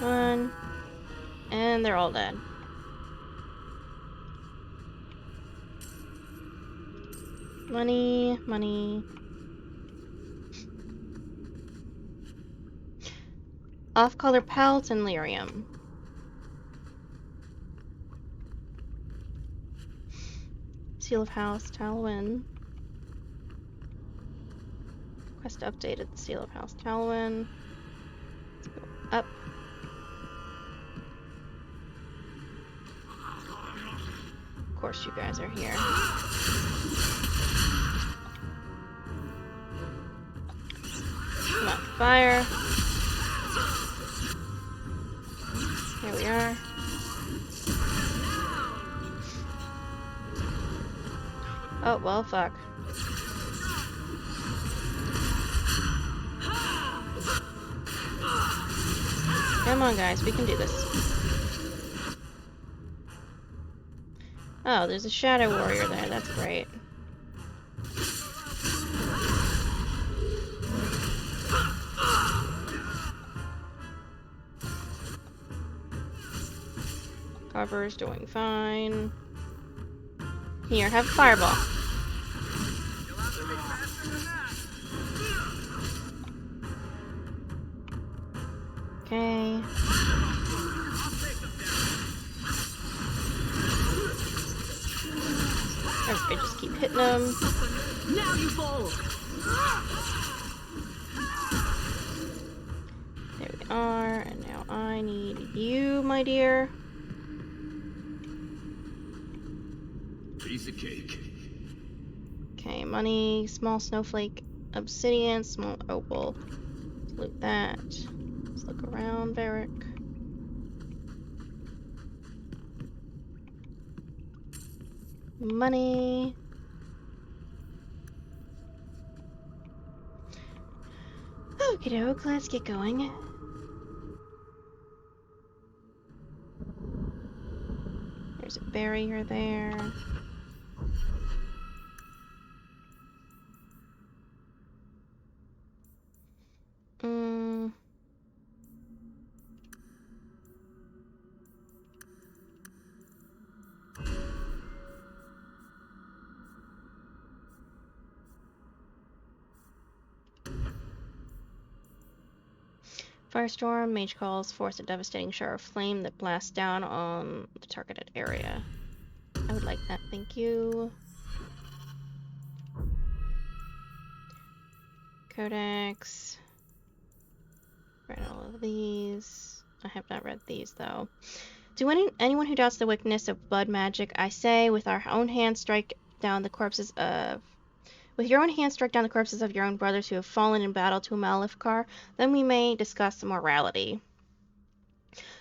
One. And they're all dead. Money, money. Off-color pelts and lyrium. Seal of House, Talwyn. Quest updated the Seal of House, Talwyn. Let's go up. Of course you guys are here. Come on, fire. Here we are. Oh, well, fuck. Come on, guys, we can do this. Oh, there's a shadow warrior there, that's great. Cover's doing fine. Here, have a fireball. Okay. Okay, just keep hitting them. Now you fall. There we are, and now I need you, my dear. Piece of cake. Okay, money, small snowflake, obsidian, small opal. Let's loot that. Let's look around, Varric. Money. Okie doke, let's get going. There's a barrier there. Firestorm, mage calls, force a devastating shower of flame that blasts down on the targeted area. I would like that, thank you. Codex. Read all of these. I have not read these though. To anyone who doubts the wickedness of blood magic, I say, with our own hands strike down the corpses of With your own hand strike down the corpses of your own brothers who have fallen in battle to a Malifkar, then we may discuss morality.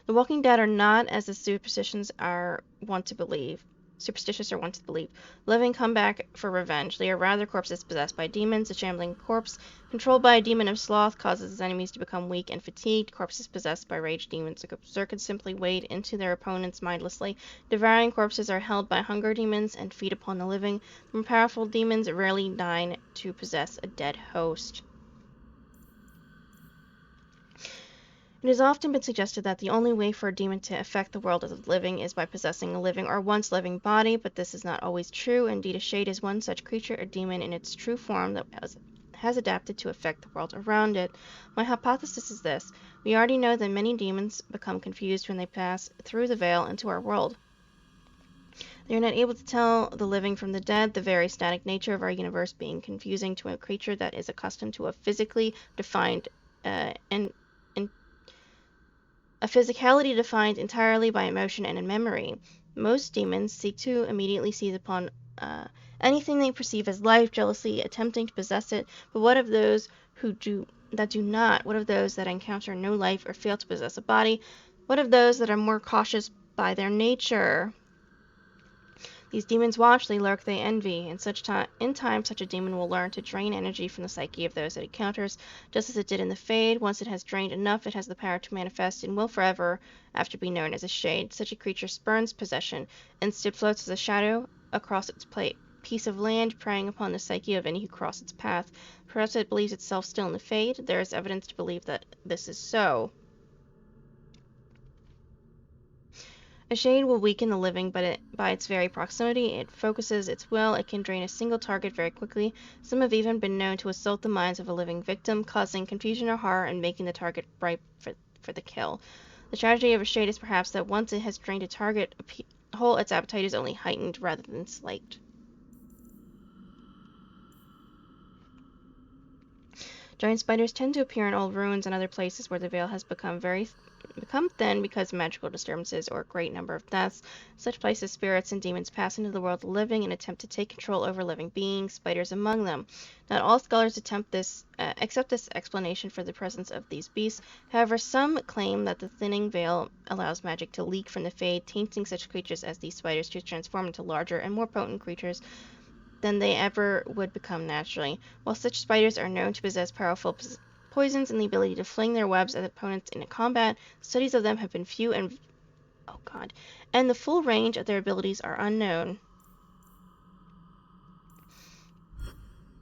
The Walking Dead are not as the superstitious are wont to believe. Living come back for revenge. They are rather corpses possessed by demons. A shambling corpse controlled by a demon of sloth causes his enemies to become weak and fatigued. Corpses possessed by rage demons or berserkers simply wade into their opponents mindlessly. Devouring corpses are held by hunger demons and feed upon the living. The more powerful demons rarely deign to possess a dead host. It has often been suggested that the only way for a demon to affect the world of the living is by possessing a living or once living body, but this is not always true. Indeed, a shade is one such creature, a demon in its true form that has adapted to affect the world around it. My hypothesis is this. We already know that many demons become confused when they pass through the veil into our world. They are not able to tell the living from the dead, the very static nature of our universe being confusing to a creature that is accustomed to a physically defined a physicality defined entirely by emotion and memory. Most demons seek to immediately seize upon anything they perceive as life, jealously attempting to possess it. But what of those do not? What of those that encounter no life or fail to possess a body? What of those that are more cautious by their nature? These demons watch, they lurk, they envy. In time, such a demon will learn to drain energy from the psyche of those it encounters, just as it did in the Fade. Once it has drained enough, it has the power to manifest and will forever after be known as a shade. Such a creature spurns possession, instead floats as a shadow across its piece of land, preying upon the psyche of any who cross its path. Perhaps it believes itself still in the Fade. There is evidence to believe that this is so. A shade will weaken the living, but by its very proximity, it focuses its will. It can drain a single target very quickly. Some have even been known to assault the minds of a living victim, causing confusion or horror and making the target ripe for the kill. The tragedy of a shade is perhaps that once it has drained a target whole, its appetite is only heightened rather than slaked. Giant spiders tend to appear in old ruins and other places where the veil has become thin because of magical disturbances or a great number of deaths. Such places, spirits and demons pass into the world of the living and attempt to take control over living beings, spiders among them. Not all scholars accept this explanation for the presence of these beasts. However, some claim that the thinning veil allows magic to leak from the Fade, tainting such creatures as these spiders to transform into larger and more potent creatures than they ever would become naturally. While such spiders are known to possess powerful poisons and the ability to fling their webs at opponents in a combat, studies of them have been few and the full range of their abilities are unknown.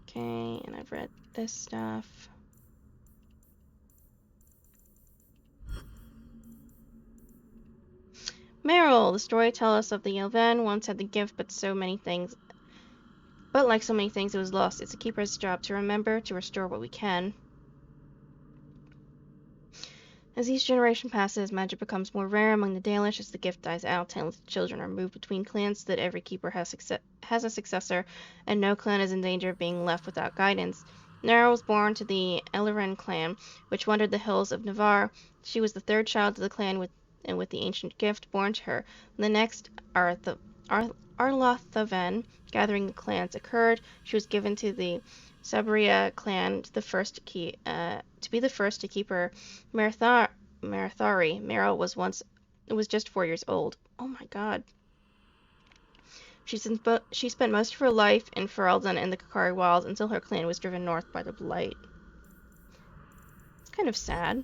Okay, and I've read this stuff. Merril, the story tells us of the Aveline once had the gift, but like so many things, it was lost. It's a keeper's job to remember, to restore what we can. As each generation passes, magic becomes more rare among the Dalish. As the gift dies out, talented children are moved between clans so that every keeper has a successor, and no clan is in danger of being left without guidance. Nara was born to the Aveline clan, which wandered the hills of Navarre. She was the third child of the clan with the ancient gift born to her. The next Arlothaven gathering of clans occurred. She was given to the Sabria clan, to be the first to keep her Marathari. Merril was just 4 years old. Oh my god. She spent most of her life in Ferelden and the Kakari Wilds until her clan was driven north by the Blight. It's kind of sad.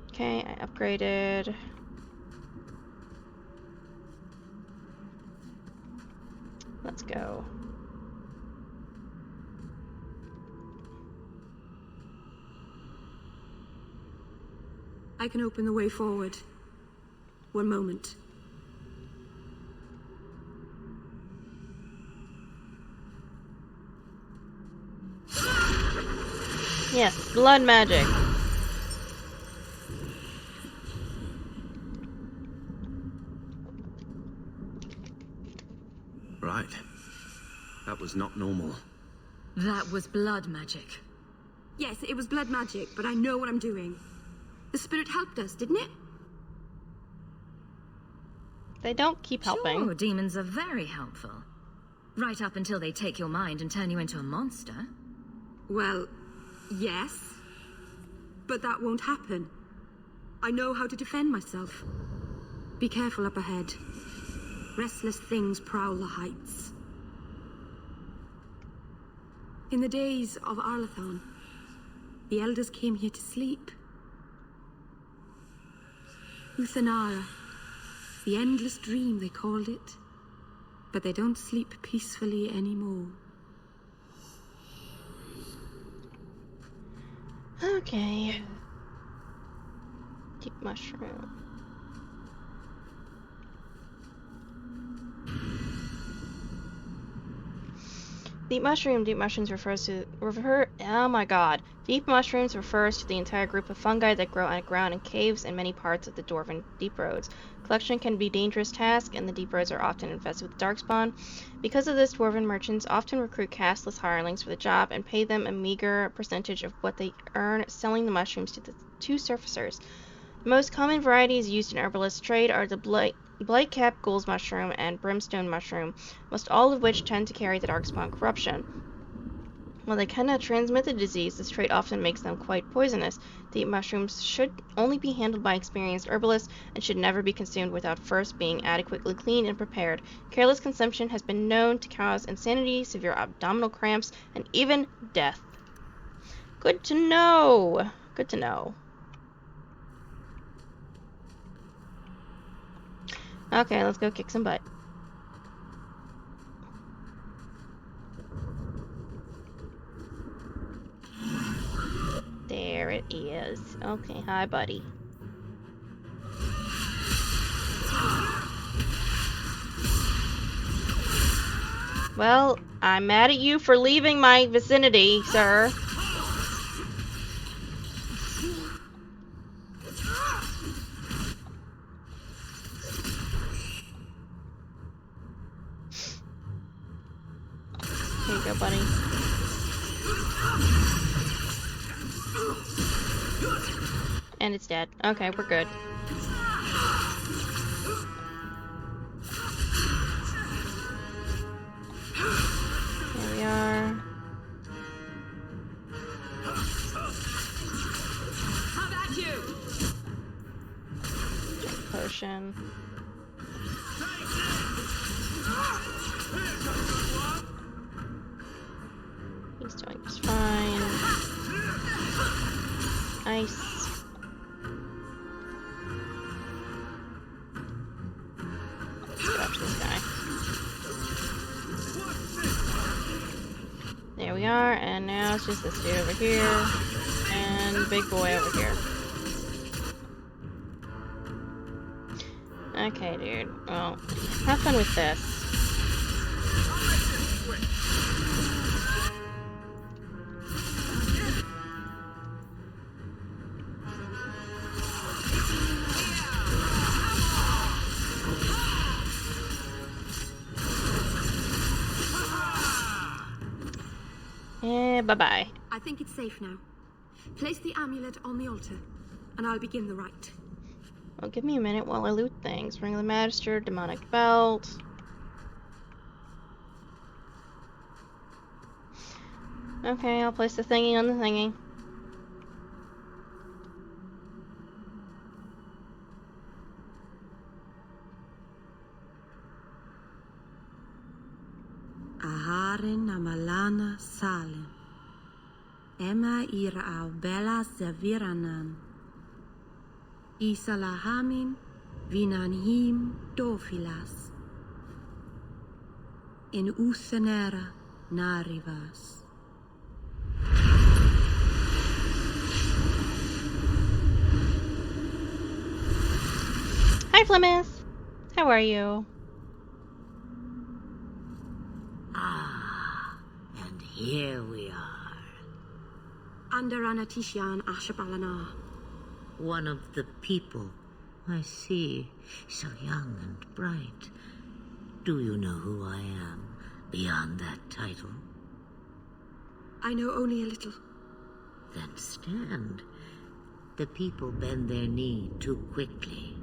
Okay, I upgraded. Let's go. I can open the way forward. One moment. Yes, blood magic. Right. That was not normal. That was blood magic. Yes, it was blood magic, but I know what I'm doing. The spirit helped us, didn't it? They don't keep helping. Sure, demons are very helpful. Right up until they take your mind and turn you into a monster. Well, yes. But that won't happen. I know how to defend myself. Be careful up ahead. Restless things prowl the heights. In the days of Arlathon, the elders came here to sleep. Uthanara, the endless dream they called it. But they don't sleep peacefully anymore. Okay. Deep mushroom. Deep mushrooms refers to Deep mushrooms refers to the entire group of fungi that grow underground in caves in many parts of the dwarven deep roads. Collection can be a dangerous task, and the deep roads are often infested with darkspawn. Because of this, dwarven merchants often recruit casteless hirelings for the job and pay them a meager percentage of what they earn selling the mushrooms to surfacers. The most common varieties used in herbalist trade are the blight-capped ghoul's mushroom and brimstone mushroom, most all of which tend to carry the darkspawn corruption. While they cannot transmit the disease, this trait often makes them quite poisonous. Deep mushrooms should only be handled by experienced herbalists and should never be consumed without first being adequately cleaned and prepared. Careless consumption has been known to cause insanity, severe abdominal cramps, and even death. Good to know. Good to know. Okay, let's go kick some butt. There it is. Okay, hi, buddy. Well, I'm mad at you for leaving my vicinity, sir. Here you go, buddy. And it's dead. Okay, we're good. There we are. How about you? Potion. He's doing just fine. Nice. Let's go after this guy. There we are, and now it's just this dude over here, and big boy over here. Okay, dude. Well, have fun with this. Bye-bye. I think it's safe now. Place the amulet on the altar, and I'll begin the rite. Well, give me a minute while I loot things. Ring of the Magister, demonic belt. Okay, I'll place the thingy on the thingy. Aharin amalana salen. Emma ira au bella zaviranan. Isalahamin vinanhim dofilas. In uthanera narivas. Hi, Flemeth. How are you? Ah, and here we are. Under Anatishan Ashabalana. One of the people. I see. So young and bright. Do you know who I am, beyond that title? I know only a little. Then stand. The people bend their knee too quickly.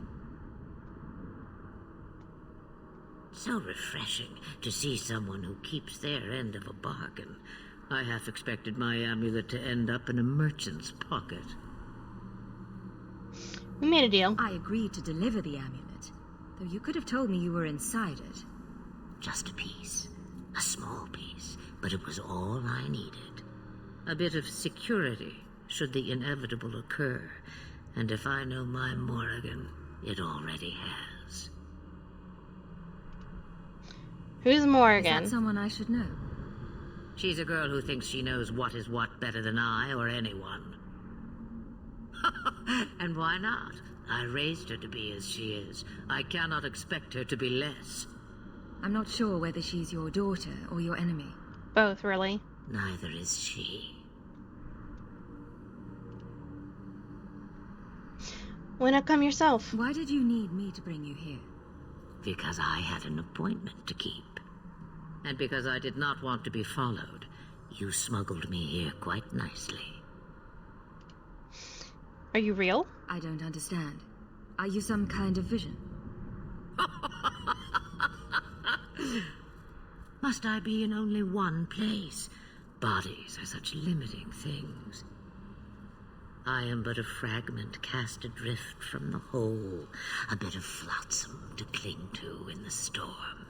So refreshing to see someone who keeps their end of a bargain. I half expected my amulet to end up in a merchant's pocket. We made a deal. I agreed to deliver the amulet, though you could have told me you were inside it. Just a piece. A small piece. But it was all I needed. A bit of security, should the inevitable occur. And if I know my Morrigan, it already has. Who's Morrigan? Is that someone I should know? She's a girl who thinks she knows what is what better than I or anyone. And why not? I raised her to be as she is. I cannot expect her to be less. I'm not sure whether she's your daughter or your enemy. Both, really. Neither is she. Why not come yourself? Why did you need me to bring you here? Because I had an appointment to keep. And because I did not want to be followed, you smuggled me here quite nicely. Are you real? I don't understand. Are you some kind of vision? Must I be in only one place? Bodies are such limiting things. I am but a fragment cast adrift from the whole, a bit of flotsam to cling to in the storm.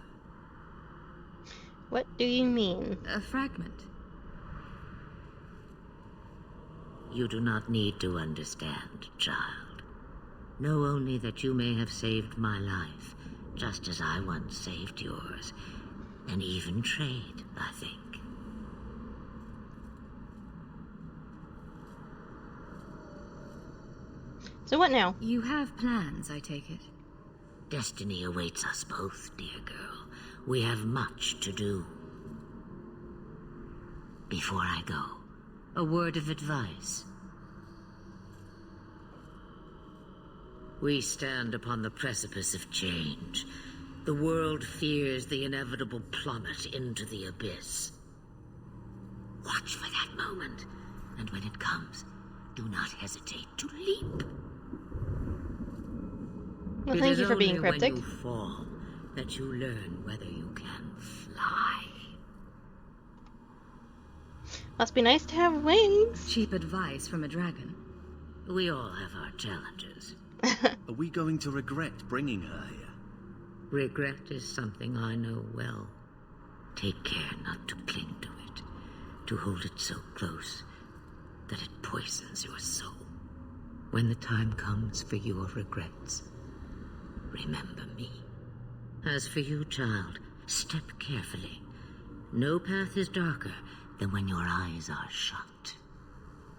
What do you mean? A fragment? You do not need to understand, child. Know only that you may have saved my life, just as I once saved yours. And even trade, I think. So what now? You have plans, I take it. Destiny awaits us both, dear girl. We have much to do. Before I go, a word of advice. We stand upon the precipice of change. The world fears the inevitable plummet into the abyss. Watch for that moment, and when it comes, do not hesitate to leap. Well, thank you for being cryptic. It is only when you fall that you learn whether you can fly. Must be nice to have wings. Cheap advice from a dragon. We all have our challenges. Are we going to regret bringing her here? Regret is something I know well. Take care not to cling to it, to hold it so close that it poisons your soul. When the time comes for your regrets, remember me. As for you, child, step carefully. No path is darker than when your eyes are shut.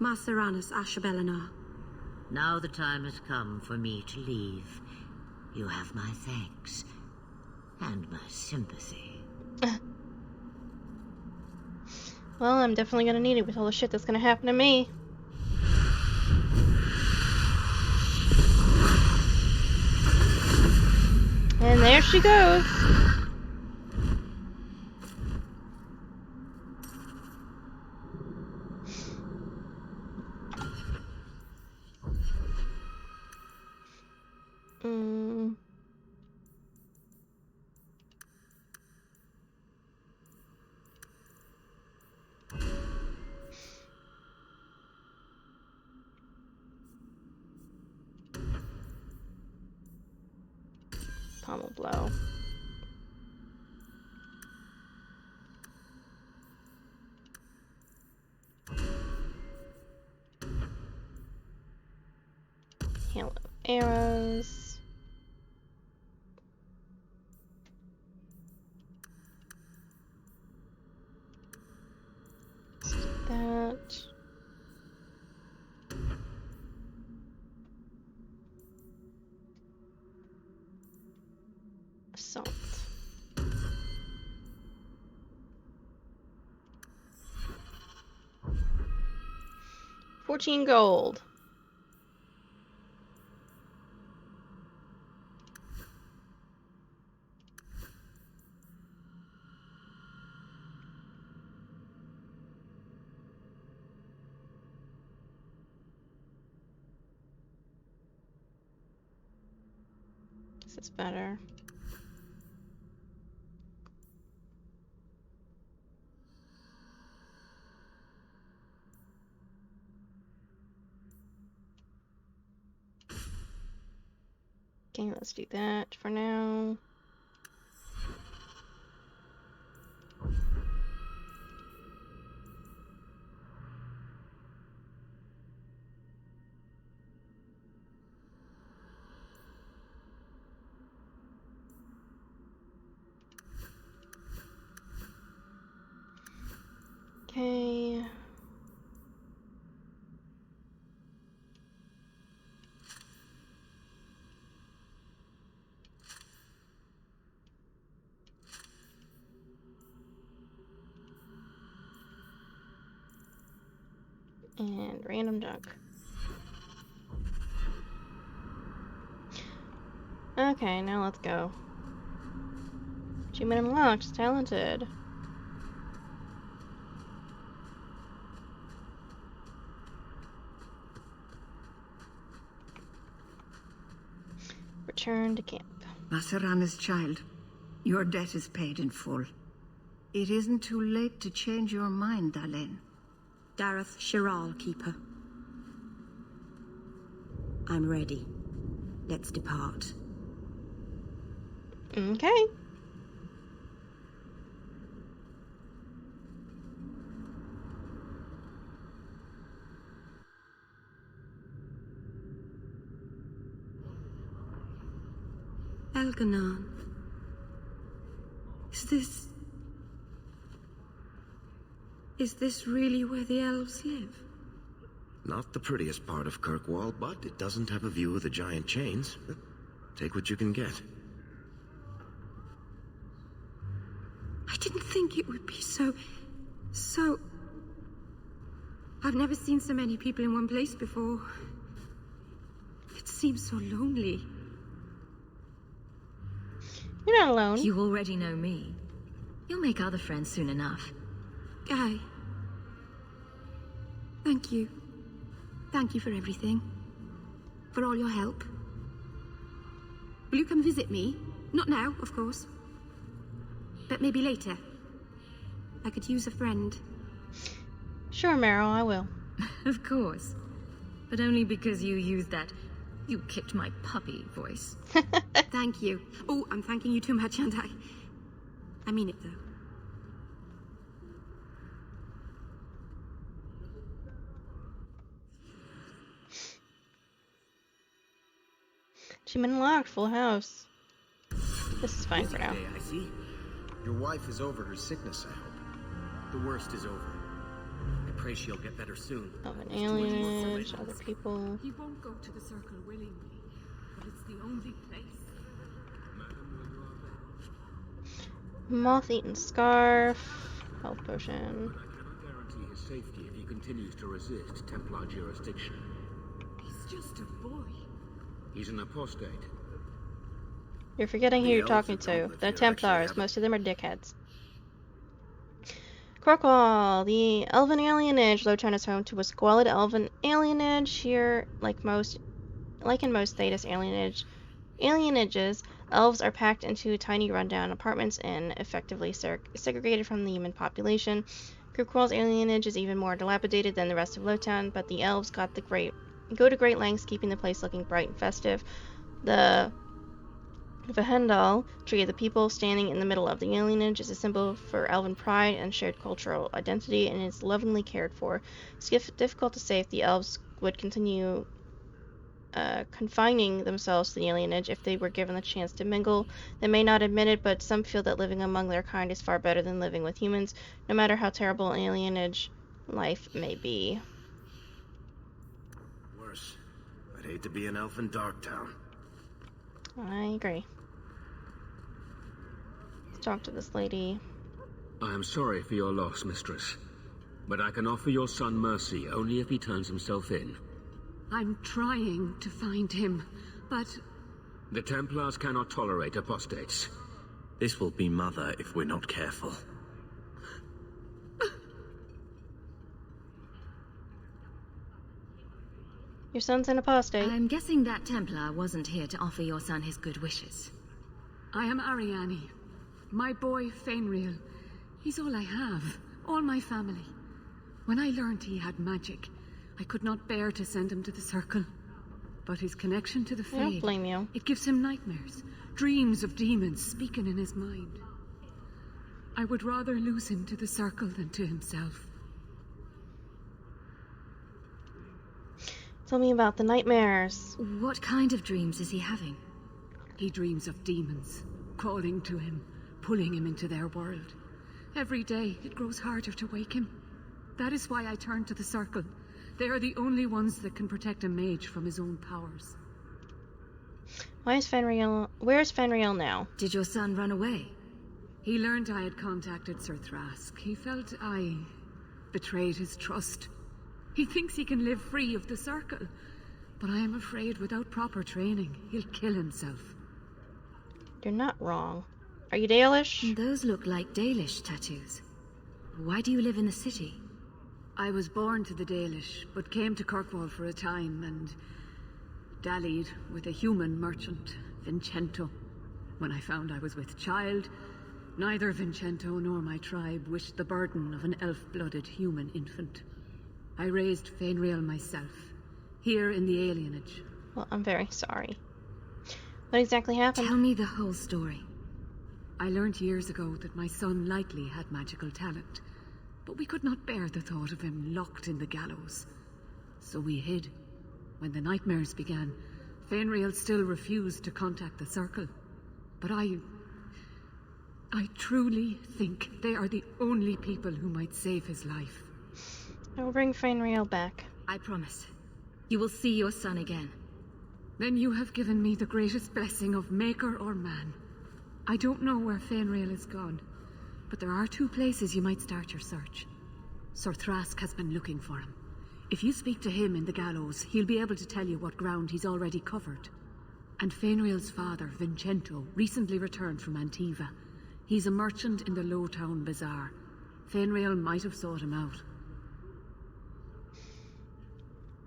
Maceranus Ashabelina. Now the time has come for me to leave. You have my thanks and my sympathy. Well, I'm definitely gonna need it with all the shit that's gonna happen to me. And there she goes. Pommel blow. Hail of arrows. Let's do that. Assault. $14 gold. This is better. Okay, let's do that for now. Okay. And random junk. Okay, now let's go. Achievement unlocked. Talented. Return to camp. Masarana's child, your debt is paid in full. It isn't too late to change your mind, Dalish. Dareth Shiral, Keeper. I'm ready. Let's depart. Okay. Elganon. Is this really where the elves live? Not the prettiest part of Kirkwall, but it doesn't have a view of the giant chains. Take what you can get. I didn't think it would be so... I've never seen so many people in one place before. It seems so lonely. You're not alone. You already know me. You'll make other friends soon enough. Guy. Thank you. Thank you for everything. For all your help. Will you come visit me? Not now, of course. But maybe later. I could use a friend. Sure, Merril, I will. Of course. But only because you used that "you kicked my puppy" voice. Thank you. Oh, I'm thanking you too much, aren't I? I mean it, though. Achievement unlocked. Full house. This is fine for now. I see. Your wife is over her sickness, I hope. The worst is over. I pray she'll get better soon. Elven alienage, other people. He won't go to the circle willingly, but it's the only place. Moth-eaten scarf. Health potion. I cannot guarantee his safety if he continues to resist Templar jurisdiction. He's just a boy. He's an apostate. You're forgetting who The you're elves talking are to. coming with The you, Templars. actually. Most of them are dickheads. Corkwall, the elven alienage. Lotern is home to a squalid elven alienage. Here, like in most Thedas alienages, elves are packed into tiny rundown apartments and effectively segregated from the human population. Corkwall's alienage is even more dilapidated than the rest of Lotern, but the elves go to great lengths keeping the place looking bright and festive. The Vahendal, tree of the people, standing in the middle of the alienage, is a symbol for elven pride and shared cultural identity, and is lovingly cared for. It's difficult to say if the elves would continue confining themselves to the alienage if they were given the chance to mingle. They may not admit it, but some feel that living among their kind is far better than living with humans, no matter how terrible an alienage life may be. Worse. I'd hate to be an elf in Darktown. I agree. Let's talk to this lady. I am sorry for your loss, mistress. But I can offer your son mercy only if he turns himself in. I'm trying to find him, but... The Templars cannot tolerate apostates. This will be Mother if we're not careful. Your son's an apostate. I'm guessing that Templar wasn't here to offer your son his good wishes. I am Ariane. My boy, Merril. He's all I have. All my family. When I learned he had magic, I could not bear to send him to the circle. but his connection to the I don't Fade, blame you. it gives him nightmares, dreams of demons speaking in his mind. I would rather lose him to the Circle than to himself. Tell me about the nightmares. What kind of dreams is he having? He dreams of demons, calling to him, pulling him into their world. Every day, it grows harder to wake him. That is why I turn to the Circle. They are the only ones that can protect a mage from his own powers. Where's Fenriel now? Did your son run away? He learned I had contacted Sir Thrask. He felt I betrayed his trust. He thinks he can live free of the Circle, but I am afraid without proper training, he'll kill himself. You're not wrong. Are you Dalish? Those look like Dalish tattoos. Why do you live in the city? I was born to the Dalish, but came to Kirkwall for a time and dallied with a human merchant, Vincento. When I found I was with child, neither Vincento nor my tribe wished the burden of an elf-blooded human infant. I raised Fenriel myself, here in the alienage. Well, I'm very sorry. What exactly happened? Tell me the whole story. I learned years ago that my son likely had magical talent, but we could not bear the thought of him locked in the gallows. So we hid. When the nightmares began, Fenriel still refused to contact the Circle. But I truly think they are the only people who might save his life. I will bring Fenriel back. I promise. You will see your son again. Then you have given me the greatest blessing of maker or man. I don't know where Fenriel is gone, but there are 2 places you might start your search. Sir Thrask has been looking for him. If you speak to him in the gallows, he'll be able to tell you what ground he's already covered. And Fenriel's father, Vincento, recently returned from Antiva. He's a merchant in the Lowtown Bazaar. Fenriel might have sought him out.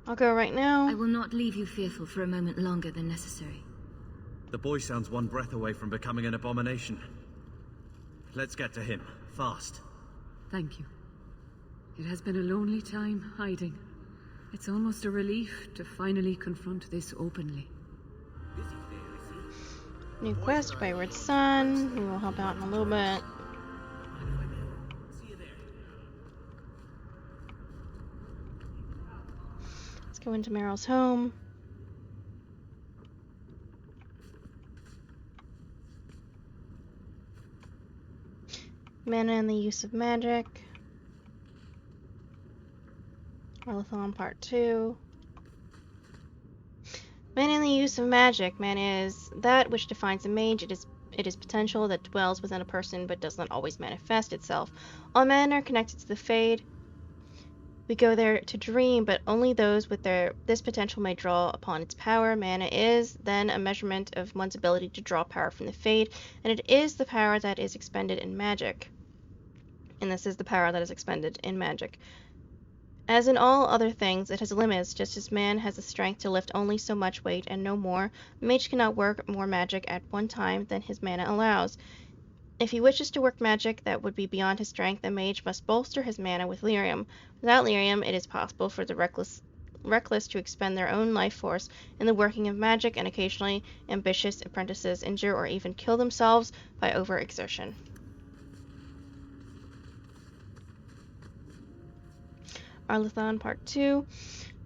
I'll go right now. I will not leave you fearful for a moment longer than necessary. The boy sounds one breath away from becoming an abomination. Let's get to him, fast. Thank you. It has been a lonely time hiding. It's almost a relief to finally confront this openly. New quest, Wayward Son. We will help out in a little bit. Let's go into Merril's home. Mana and the use of magic. Arlathon Part 2. Mana and the use of magic. Mana is that which defines a mage. It is potential that dwells within a person but does not always manifest itself. All mana are connected to the Fade. We go there to dream, but only those with this potential may draw upon its power. Mana is then a measurement of one's ability to draw power from the Fade, and it is the power that is expended in magic. And this is the power that is expended in magic. As in all other things, it has limits, just as man has the strength to lift only so much weight and no more. A mage cannot work more magic at one time than his mana allows. If he wishes to work magic that would be beyond his strength, a mage must bolster his mana with lyrium. Without lyrium, it is possible for the reckless to expend their own life force in the working of magic, and occasionally ambitious apprentices injure or even kill themselves by overexertion. Arlathon Part 2.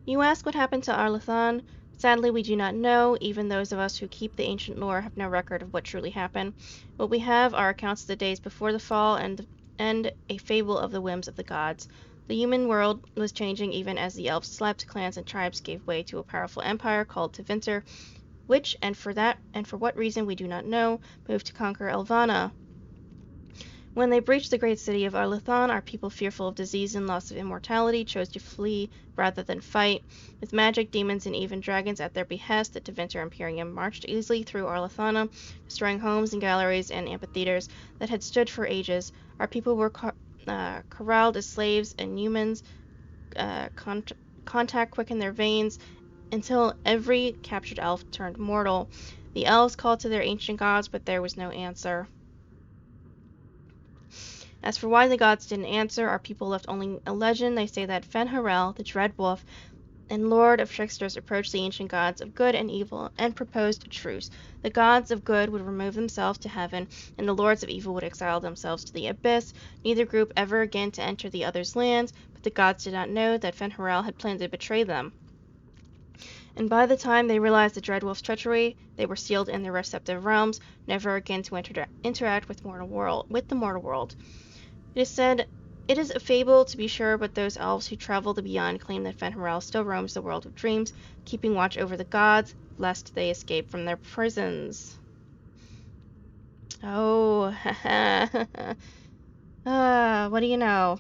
You ask what happened to Arlathon. Sadly, we do not know. Even those of us who keep the ancient lore have no record of what truly happened. What we have are accounts of the days before the fall and a fable of the whims of the gods. The human world was changing even as the elves slept. Clans and tribes gave way to a powerful empire called Tevinter, which, and for what reason we do not know, moved to conquer Elvana. When they breached the great city of Arlathon, our people, fearful of disease and loss of immortality, chose to flee rather than fight. With magic, demons, and even dragons at their behest, the Tevinter Imperium marched easily through Arlathana, destroying homes and galleries and amphitheaters that had stood for ages. Our people were corralled as slaves, and humans' contact quickened their veins until every captured elf turned mortal. The elves called to their ancient gods, but there was no answer. As for why the gods didn't answer, our people left only a legend. They say that Fenriel, the Dread Wolf, and Lord of Tricksters approached the ancient gods of good and evil and proposed a truce. The gods of good would remove themselves to heaven, and the lords of evil would exile themselves to the abyss, neither group ever again to enter the other's lands, but the gods did not know that Merril had planned to betray them. And by the time they realized the Dreadwolf's treachery, they were sealed in their respective realms, never again to interact with the mortal world. It is said, it is a fable to be sure, but those elves who travel the beyond claim that Merril still roams the world of dreams, keeping watch over the gods, lest they escape from their prisons. Oh, what do you know?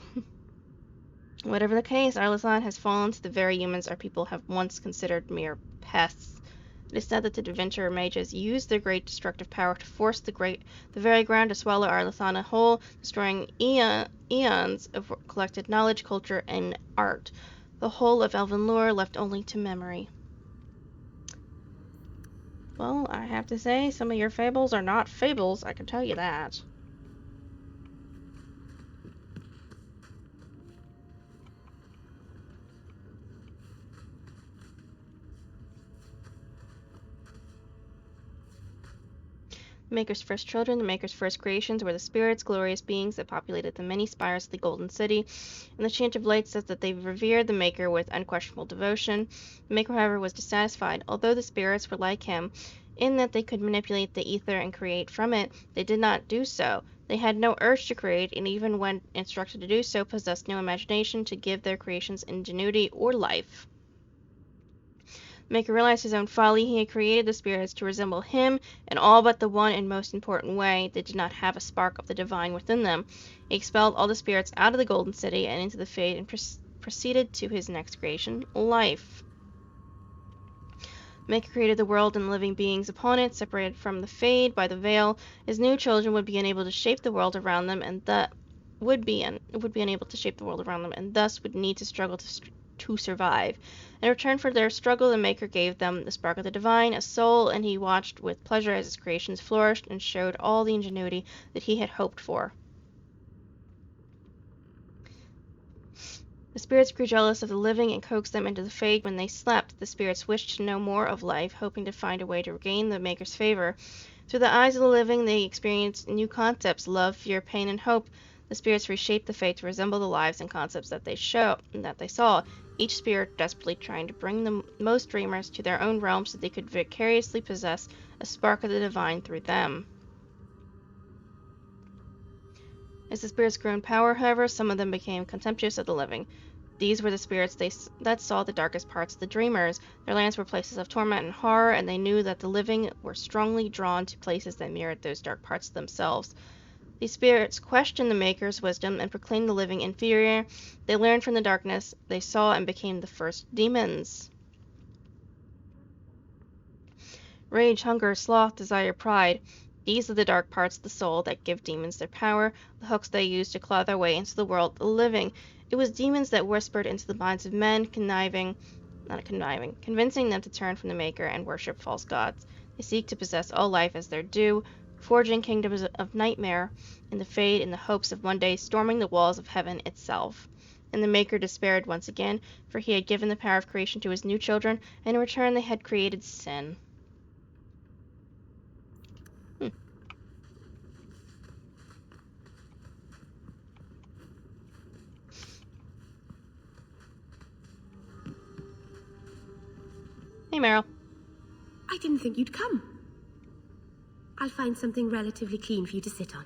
Whatever the case, Arlathan has fallen to the very humans our people have once considered mere pests. It is said that the adventurer mages used their great destructive power to force the very ground to swallow Arlathan whole, destroying eons of collected knowledge, culture, and art. The whole of elven lore left only to memory. Well, I have to say, some of your fables are not fables, I can tell you that. The Maker's first children, the Maker's first creations, were the spirits, glorious beings that populated the many spires of the Golden City, and the Chant of Light says that they revered the Maker with unquestionable devotion. The Maker, however, was dissatisfied. Although the spirits were like him, in that they could manipulate the ether and create from it, they did not do so. They had no urge to create, and even when instructed to do so, possessed no imagination to give their creations ingenuity or life. Maker realized his own folly. He had created the spirits to resemble him in all but the one and most important way. They did not have a spark of the divine within them. He expelled all the spirits out of the Golden City and into the Fade and proceeded to his next creation, life. Maker created the world and the living beings upon it, separated from the Fade by the veil. His new children would be unable to shape the world around them, and would be unable to shape the world around them, and thus would need to struggle to survive. In return for their struggle, the Maker gave them the spark of the divine, a soul, and he watched with pleasure as his creations flourished and showed all the ingenuity that he had hoped for. The spirits grew jealous of the living and coaxed them into the Fade. When they slept, the spirits wished to know more of life, hoping to find a way to regain the Maker's favor. Through the eyes of the living, they experienced new concepts: love, fear, pain, and hope. The spirits reshaped the Fate to resemble the lives and concepts that they saw, each spirit desperately trying to bring the most dreamers to their own realm so they could vicariously possess a spark of the divine through them. As the spirits grew in power, however, some of them became contemptuous of the living. These were the spirits that saw the darkest parts of the dreamers. Their lands were places of torment and horror, and they knew that the living were strongly drawn to places that mirrored those dark parts themselves. These spirits questioned the Maker's wisdom and proclaimed the living inferior. They learned from the darkness they saw and became the first demons. Rage, hunger, sloth, desire, pride. These are the dark parts of the soul that give demons their power, the hooks they use to claw their way into the world of the living. It was demons that whispered into the minds of men, convincing them to turn from the Maker and worship false gods. They seek to possess all life as their due, forging kingdoms of nightmare in the Fade in the hopes of one day storming the walls of heaven itself. And the Maker despaired once again, for he had given the power of creation to his new children, and in return they had created sin. Hey, Merril. I didn't think you'd come. I'll find something relatively clean for you to sit on.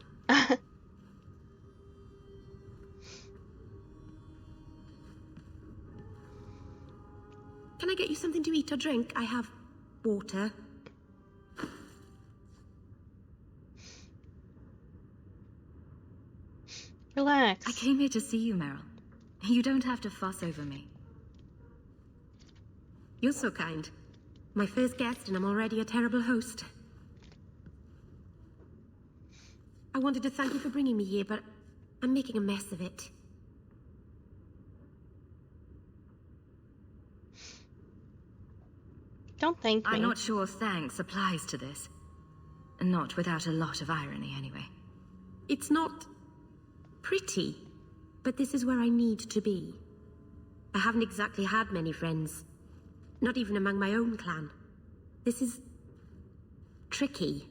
Can I get you something to eat or drink? I have water. Relax. I came here to see you, Merril. You don't have to fuss over me. You're so kind. My first guest, and I'm already a terrible host. I wanted to thank you for bringing me here, but I'm making a mess of it. Don't thank me. I'm not sure thanks applies to this. Not without a lot of irony, anyway. It's not pretty, but this is where I need to be. I haven't exactly had many friends Not even among my own clan. This is... tricky.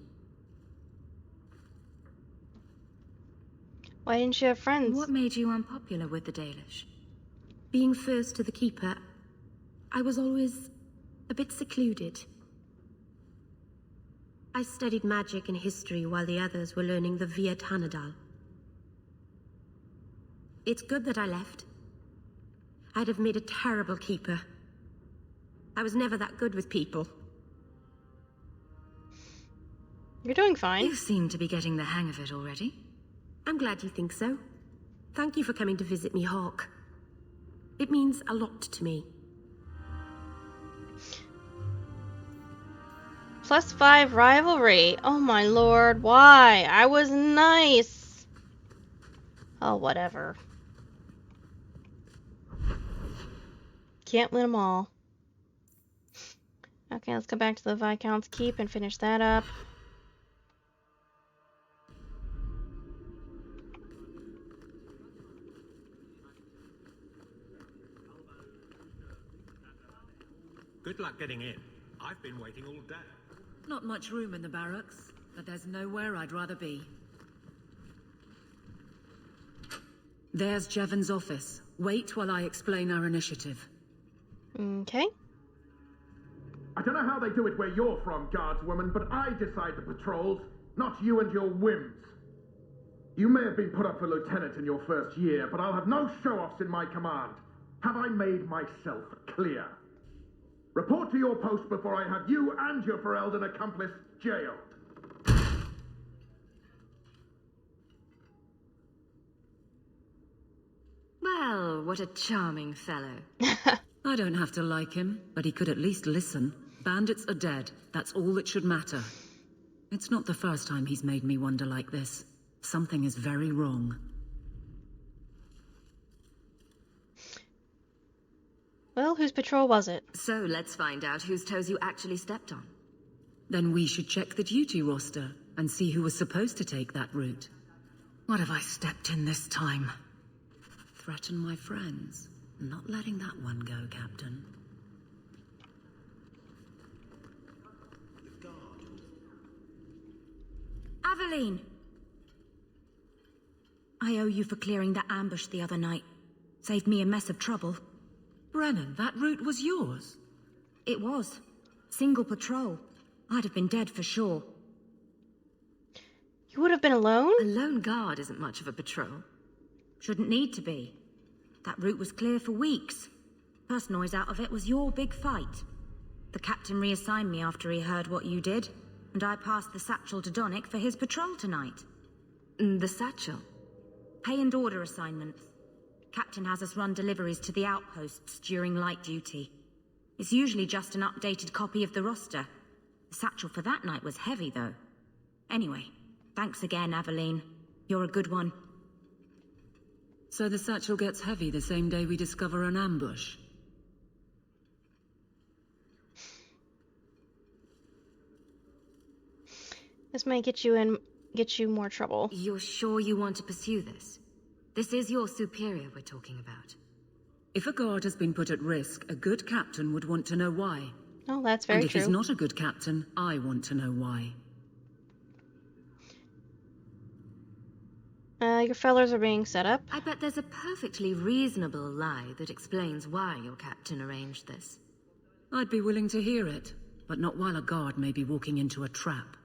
Why didn't you have friends? What made you unpopular with the Dalish? Being first to the Keeper, I was always a bit secluded. I studied magic and history while the others were learning the Vtuber. It's good that I left. I'd have made a terrible Keeper. I was never that good with people. You're doing fine. You seem to be getting the hang of it already. I'm glad you think so. Thank you for coming to visit me, Hawk. It means a lot to me. +5 rivalry. Oh my lord, why? I was nice. Oh, whatever. Can't win them all. Okay, let's go back to the Viscount's Keep and finish that up. Good luck getting in. I've been waiting all day. Not much room in the barracks, but there's nowhere I'd rather be. There's Jevon's office. Wait while I explain our initiative. Okay. I don't know how they do it where you're from, guardswoman, but I decide the patrols, not you and your whims. You may have been put up for lieutenant in your first year, but I'll have no show-offs in my command. Have I made myself clear? Report to your post before I have you and your Ferelden accomplice jailed. Well, what a charming fellow. I don't have to like him, but he could at least listen. Bandits are dead. That's all that should matter. It's not the first time he's made me wonder like this. Something is very wrong. Well, whose patrol was it? So let's find out whose toes you actually stepped on. Then we should check the duty roster and see who was supposed to take that route. What have I stepped in this time? Threaten my friends. Not letting that one go, Captain. Aveline! I owe you for clearing that ambush the other night. Saved me a mess of trouble. Brennan, that route was yours? It was. Single patrol. I'd have been dead for sure. You would have been alone? A lone guard isn't much of a patrol. Shouldn't need to be. That route was clear for weeks. First noise out of it was your big fight. The captain reassigned me after he heard what you did, and I passed the satchel to Donnick for his patrol tonight. The satchel? Pay and order assignments. Captain has us run deliveries to the outposts during light duty. It's usually just an updated copy of the roster. The satchel for that night was heavy, though. Anyway, thanks again, Aveline. You're a good one. So the satchel gets heavy the same day we discover an ambush? This may get you more trouble. You're sure you want to pursue this? This is your superior we're talking about. If a guard has been put at risk, a good captain would want to know why. Oh, that's very true. And if he's not a good captain, I want to know why. Your fellers are being set up. I bet there's a perfectly reasonable lie that explains why your captain arranged this. I'd be willing to hear it, but not while a guard may be walking into a trap.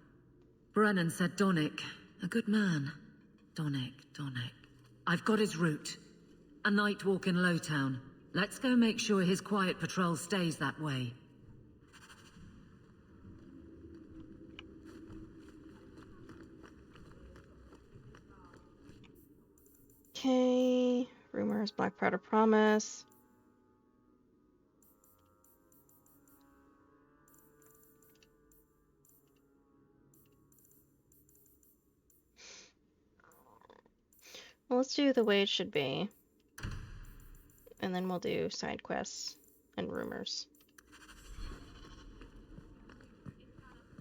Brennan said Donnick. A good man. Donnick. I've got his route. A night walk in Lowtown. Let's go make sure his quiet patrol stays that way. Okay. Rumors, Black Powder Promise. Well, let's do the way it should be. And then we'll do side quests and rumors.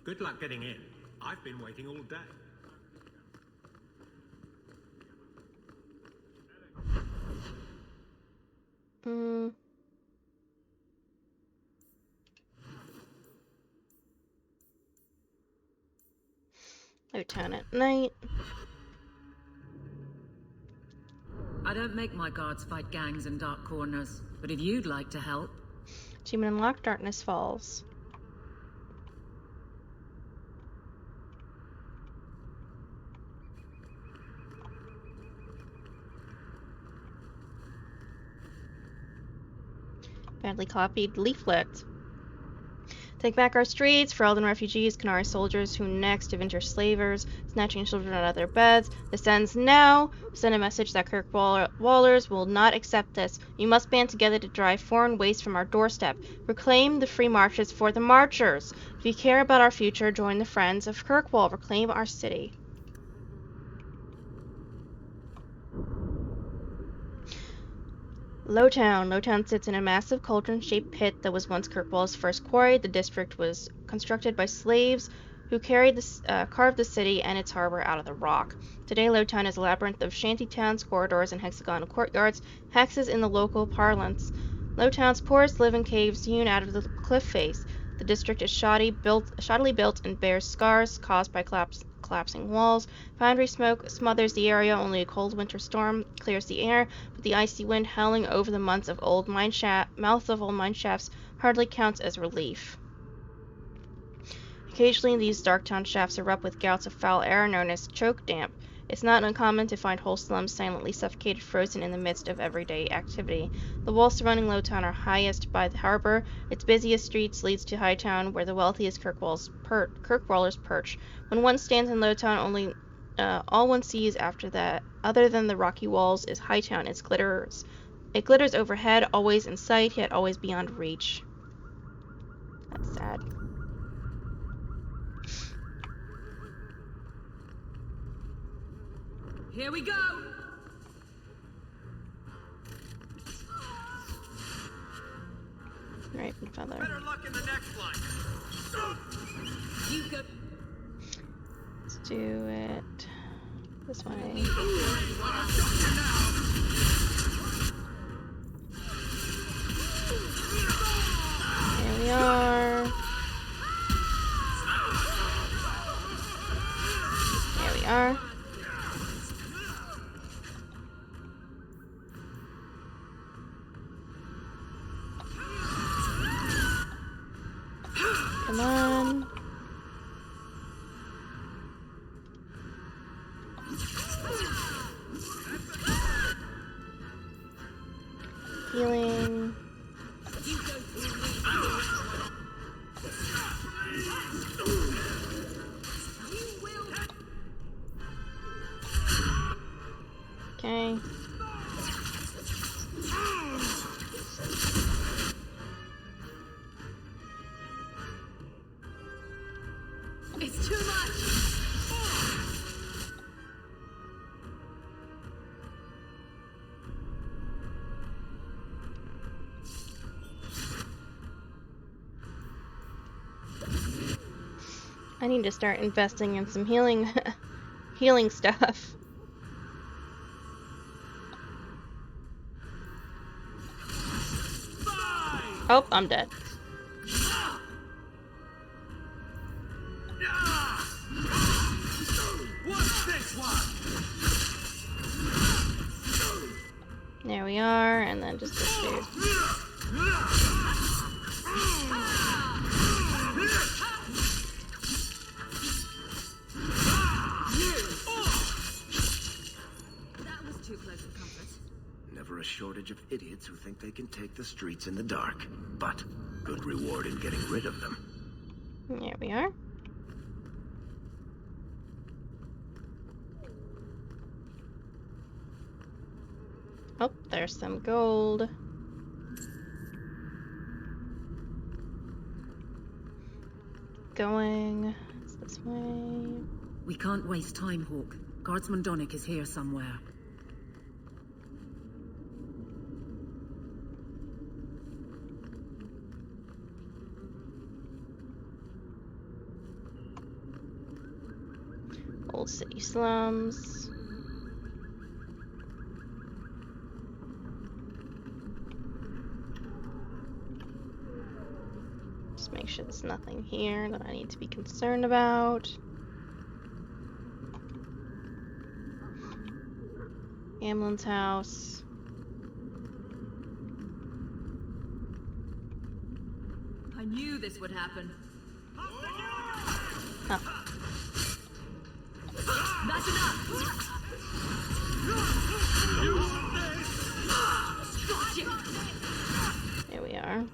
Good luck getting in. I've been waiting all day. Lieutenant Knight. I don't make my guards fight gangs in dark corners, but if you'd like to help... Achievement unlocked, Darkness Falls. Badly copied leaflet. Take back our streets, for Elden refugees, Canary soldiers who next avenger slavers, snatching children out of their beds. This ends now. Send a message that Kirkwallers will not accept this. We must band together to drive foreign waste from our doorstep. Reclaim the free marches for the marchers. If you care about our future, join the Friends of Kirkwall. Reclaim our city. Lowtown. Lowtown sits in a massive cauldron-shaped pit that was once Kirkwall's first quarry. The district was constructed by slaves who carved the city and its harbor out of the rock. Today, Lowtown is a labyrinth of shantytowns, corridors, and hexagonal courtyards, hexes in the local parlance. Lowtown's poorest live in caves hewn out of the cliff face. The district is shoddily built and bears scars caused by collapsing walls. Foundry smoke smothers the area. Only a cold winter storm clears the air, but the icy wind howling over the mouths of old mine shafts hardly counts as relief. Occasionally, these dark-town shafts erupt with gouts of foul air known as choke damp. It's not uncommon to find whole slums silently suffocated, frozen in the midst of everyday activity. The walls surrounding Lowtown are highest by the harbor. Its busiest streets leads to Hightown, where the wealthiest Kirkwallers perch. When one stands in Lowtown, all one sees after that, other than the rocky walls, is Hightown. It glitters overhead, always in sight, yet always beyond reach. That's sad. Here we go! Right, feather. Better luck in the next one. You go. Let's do it this way. Here we are. There we are. Come on. Healing. Okay. It's too much! I need to start investing in some healing healing stuff. Oh, I'm dead. There we are, and then just this dude. That was too close for comfort. Never a shortage of idiots who think they can take the streets in the dark, but good reward in getting rid of them. There we are. Oh, there's some gold. Going. It's this way. We can't waste time, Hawk. Guardsman Donick is here somewhere. Old city slums. Just make sure there's nothing here that I need to be concerned about. Gamlen's house. I knew this would happen. Oh. That's enough! There we are.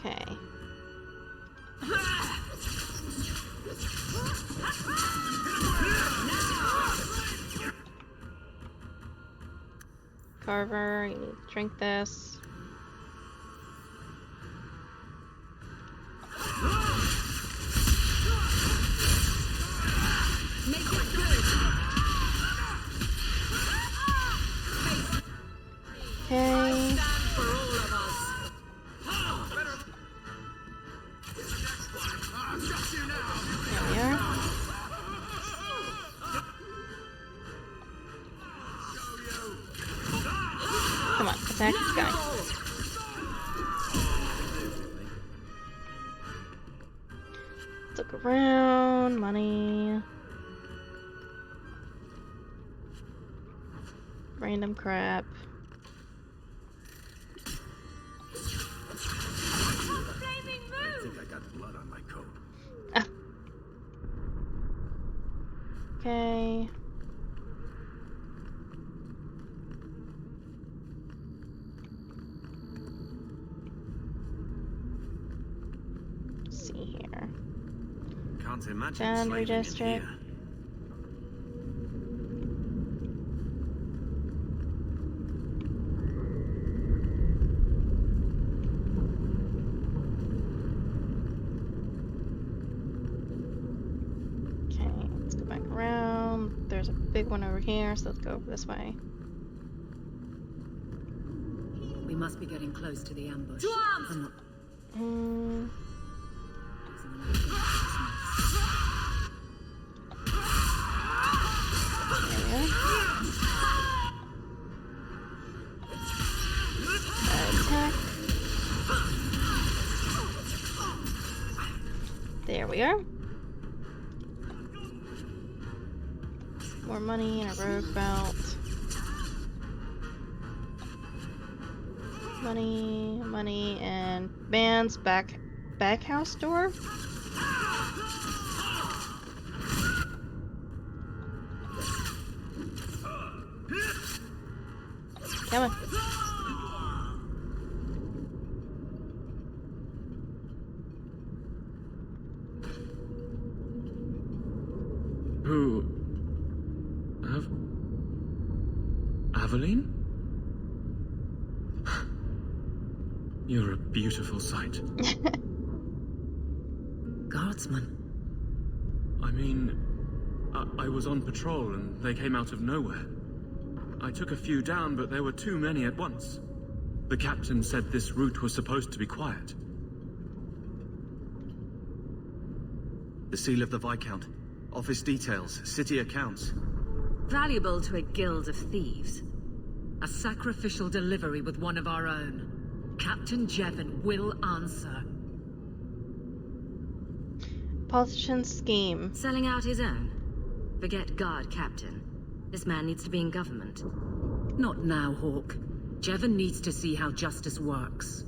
Okay. Carver, you need to drink this. Make it good! Okay. For all of us. There we are. Come on, attack this guy. Let's look around. Money. Random crap. I think I got blood on my coat. Okay. Let's see here. Can't imagine Boundary slaving in district. here. Okay, let's go back around. There's a big one over here, so let's go over this way. We must be getting close to the ambush. To arms! I'm not Attack. There we are. More money and a rogue belt. Money, and man's back house door. Come on. Who? Aveline? You're a beautiful sight. guardsman. I mean, I was on patrol and they came out of nowhere. I took a few down, but there were too many at once. The captain said this route was supposed to be quiet. The seal of the Viscount. Office details, city accounts. Valuable to a guild of thieves. A sacrificial delivery with one of our own. Captain Jevon will answer. Politician's scheme. Selling out his own? Forget guard captain. This man needs to be in government. Not now, Hawk. Jevon needs to see how justice works.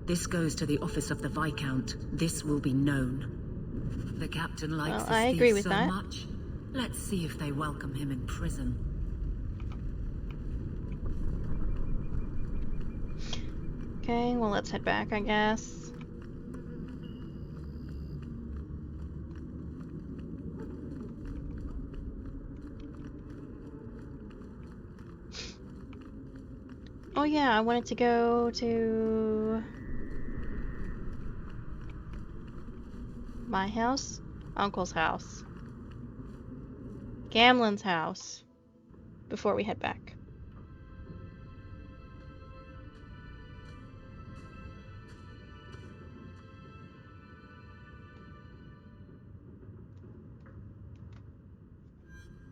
This goes to the office of the Viscount. This will be known. The captain likes I his agree thieves with so that. much. Let's see if they welcome him in prison. Okay, well, let's head back, I guess. Oh yeah, I wanted to go to my house, Uncle's house, Gamlen's house, before we head back.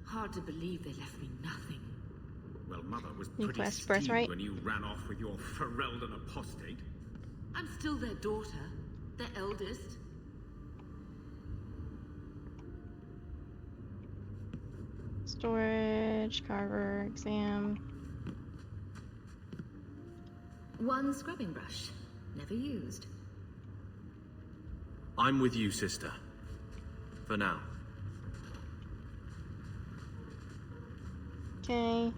Hard to believe they left me nothing. Well, Mother was New pretty quest, steamed birthright. when you ran off with your Ferelden apostate. I'm still their daughter. the eldest. Storage, carver, exam. One scrubbing brush, never used. I'm with you, sister. For now. Okay.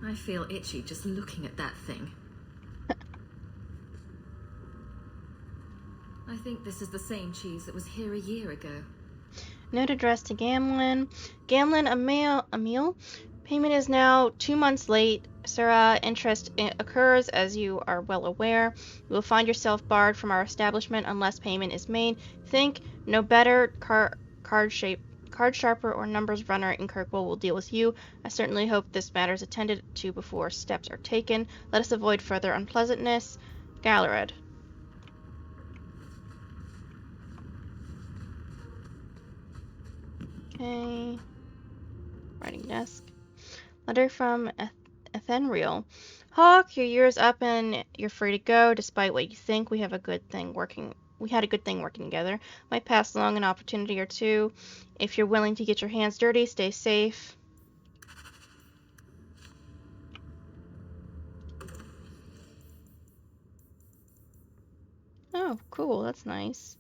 I feel itchy just looking at that thing. I think this is the same cheese that was here a year ago. Note addressed to Gamlin. Gamlin, Emil. Payment is now 2 months late. Sarah, interest occurs, as you are well aware. You will find yourself barred from our establishment unless payment is made. Think no better card sharper or numbers runner in Kirkwall will deal with you. I certainly hope this matter is attended to before steps are taken. Let us avoid further unpleasantness. Galared. Okay. Writing desk. Letter from Merril. Hawk, your year's up and you're free to go. Despite what you think, we had a good thing working together. Might pass along an opportunity or two. If you're willing to get your hands dirty, stay safe. Oh, cool. That's nice.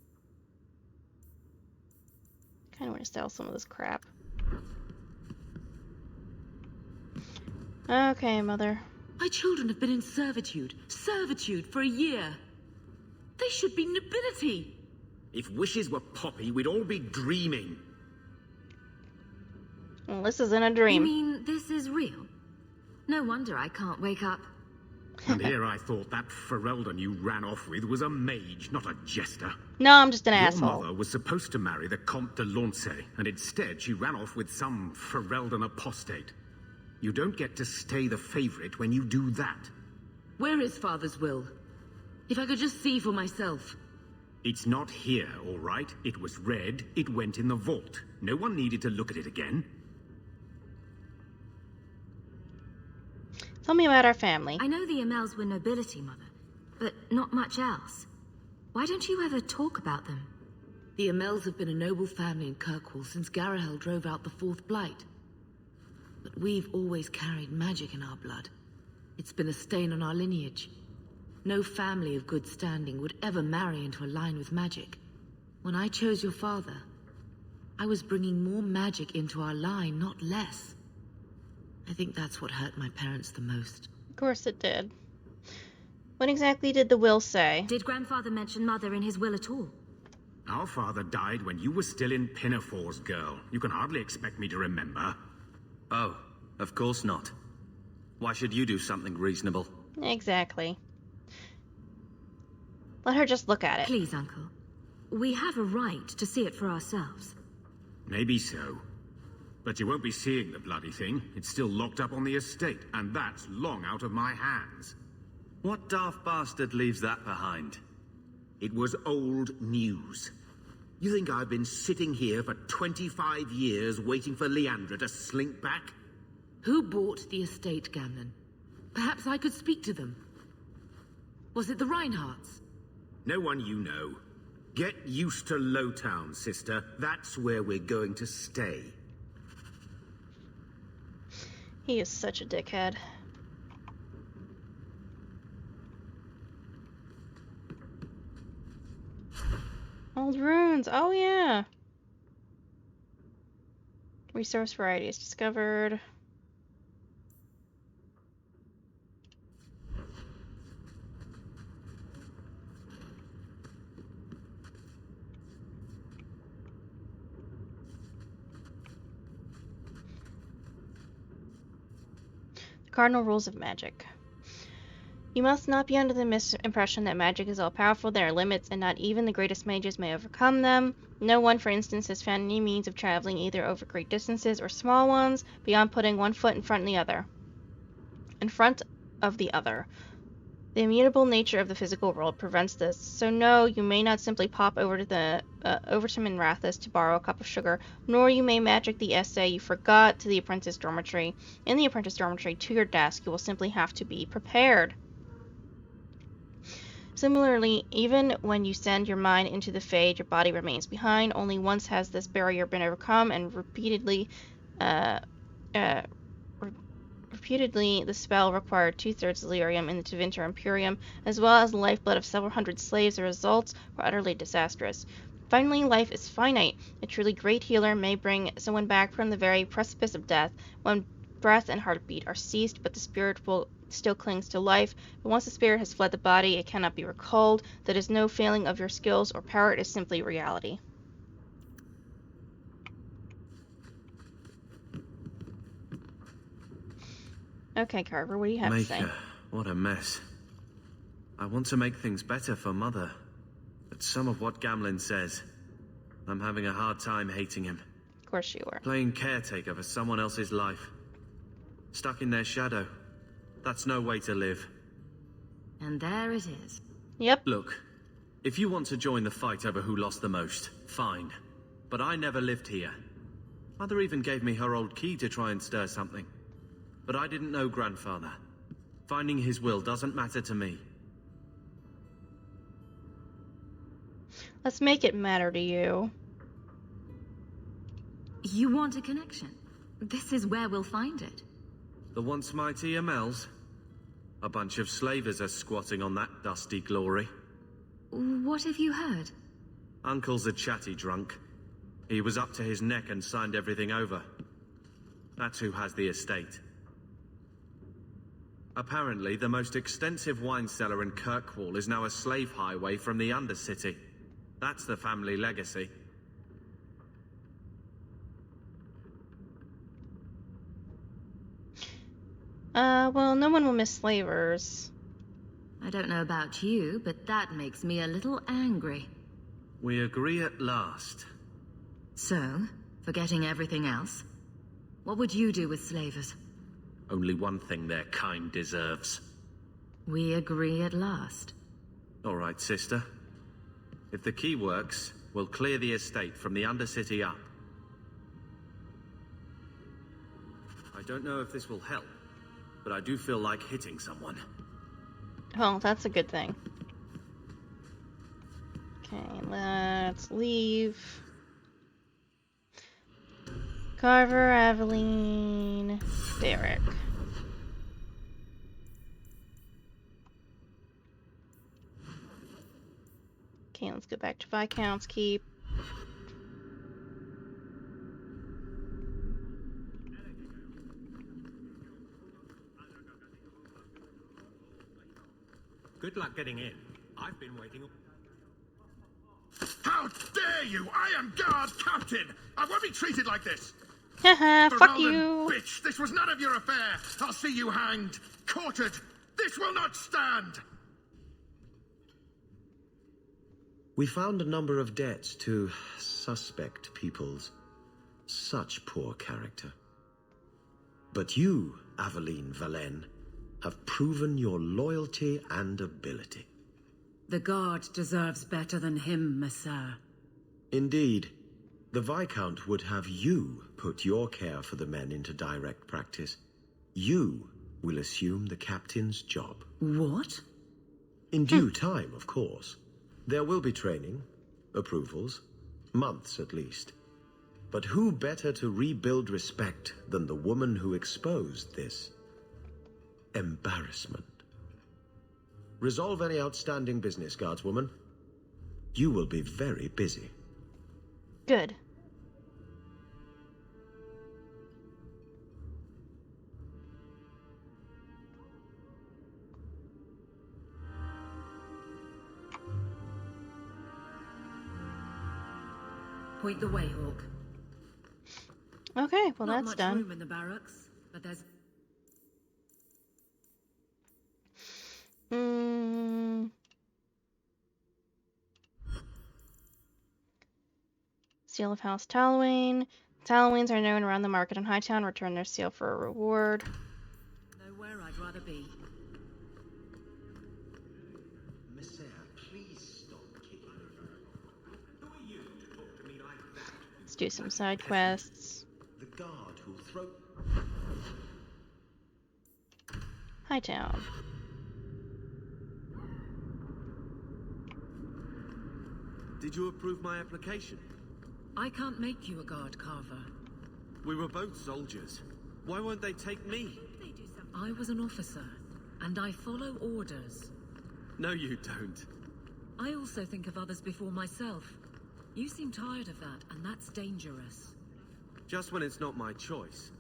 Kind of want to sell some of this crap. Okay, Mother. My children have been in servitude for a year. They should be nobility. If wishes were poppy, we'd all be dreaming. Well, this isn't a dream. You mean this is real? No wonder I can't wake up. And here I thought that Ferelden you ran off with was a mage, not a jester. No, I'm just an Your asshole. mother was supposed to marry the Comte de Launcey, and instead she ran off with some Ferelden apostate. You don't get to stay the favorite when you do that. Where is Father's will? If I could just see for myself. It's not here, all right? It was read, it went in the vault. No one needed to look at it again. Tell me about our family. I know the Amels were nobility, Mother, but not much else. Why don't you ever talk about them? The Amels have been a noble family in Kirkwall since Garahel drove out the Fourth Blight. But we've always carried magic in our blood. It's been a stain on our lineage. No family of good standing would ever marry into a line with magic. When I chose your father, I was bringing more magic into our line, not less. I think that's what hurt my parents the most. Of course it did. What exactly did the will say? Did Grandfather mention Mother in his will at all? Our father died when you were still in Pinafores, girl. You can hardly expect me to remember. Oh, of course not. Why should you do something reasonable? Exactly. Let her just look at it. Please, Uncle. We have a right to see it for ourselves. Maybe so. But you won't be seeing the bloody thing. It's still locked up on the estate, and that's long out of my hands. What daft bastard leaves that behind? It was old news. You think I've been sitting here for 25 years waiting for Leandra to slink back? Who bought the estate, Gamlin? Perhaps I could speak to them. Was it the Reinhardts? No one you know. Get used to Lowtown, sister. That's where we're going to stay. He is such a dickhead. Old runes. Oh, yeah. Resource varieties discovered. The cardinal rules of magic. You must not be under the misimpression that magic is all-powerful. There are limits, and not even the greatest mages may overcome them. No one, for instance, has found any means of traveling either over great distances or small ones, beyond putting one foot in front of the other. The immutable nature of the physical world prevents this, so no, you may not simply pop over to Minrathous to borrow a cup of sugar, nor you may magic the essay you forgot to the apprentice dormitory. In the apprentice dormitory to your desk, you will simply have to be prepared. Similarly, even when you send your mind into the Fade, your body remains behind. Only once has this barrier been overcome, and repeatedly, the spell required 2/3 delirium in the Tevinter Imperium, as well as the lifeblood of several hundred slaves. The results were utterly disastrous. Finally, life is finite. A truly great healer may bring someone back from the very precipice of death, when breath and heartbeat are ceased, but the spirit still clings to life. But once the spirit has fled the body, it cannot be recalled. There is no failing of your skills or power. It is simply reality. Okay, Carver, what do you have to say? Maker, what a mess. I want to make things better for Mother, but some of what Gamlin says, I'm having a hard time hating him. Of course you are. Playing caretaker for someone else's life. Stuck in their shadow. That's no way to live. And there it is. Yep. Look, if you want to join the fight over who lost the most, fine. But I never lived here. Mother even gave me her old key to try and stir something. But I didn't know Grandfather. Finding his will doesn't matter to me. Let's make it matter to you. You want a connection? This is where we'll find it. The once mighty Amels? A bunch of slavers are squatting on that dusty glory. What have you heard? Uncle's a chatty drunk. He was up to his neck and signed everything over. That's who has the estate. Apparently, the most extensive wine cellar in Kirkwall is now a slave highway from the Undercity. That's the family legacy. Well, no one will miss slavers. I don't know about you, but that makes me a little angry. We agree at last. So, forgetting everything else, what would you do with slavers? Only one thing their kind deserves. We agree at last. All right, sister. If the key works, we'll clear the estate from the Undercity up. I don't know if this will help, but I do feel like hitting someone. Oh, that's a good thing. Okay, let's leave. Carver, Aveline, Derek. Okay, let's go back to Viscount's Keep. Good luck getting in. I've been waiting. How dare you! I am guard captain! I won't be treated like this! Haha, fuck Veralden, you! Bitch, this was none of your affair! I'll see you hanged! Quartered! This will not stand! We found a number of debts to suspect peoples. Such poor character. But you, Aveline Valen, have proven your loyalty and ability. The guard deserves better than him, Messire. Indeed. The Viscount would have you put your care for the men into direct practice. You will assume the captain's job. What? In due time, of course. There will be training, approvals, months at least. But who better to rebuild respect than the woman who exposed this embarrassment? Resolve any outstanding business, guardswoman. You will be very busy. Good. Point the way, Hawk. Okay, well Not that's much done. room in the barracks, but there's... Seal of House Talwain. Talwains are known around the market in Hightown. Return their seal for a reward. Nowhere I'd rather be. Messire, please stop kicking. Who are you to talk to me like that? Let's do some side quests. The guard who throw... Hightown. Did you approve my application? I can't make you a guard carver. We were both soldiers. Why won't they take me? I was an officer, and I follow orders. No, you don't. I also think of others before myself. You seem tired of that, and that's dangerous. Just when it's not my choice.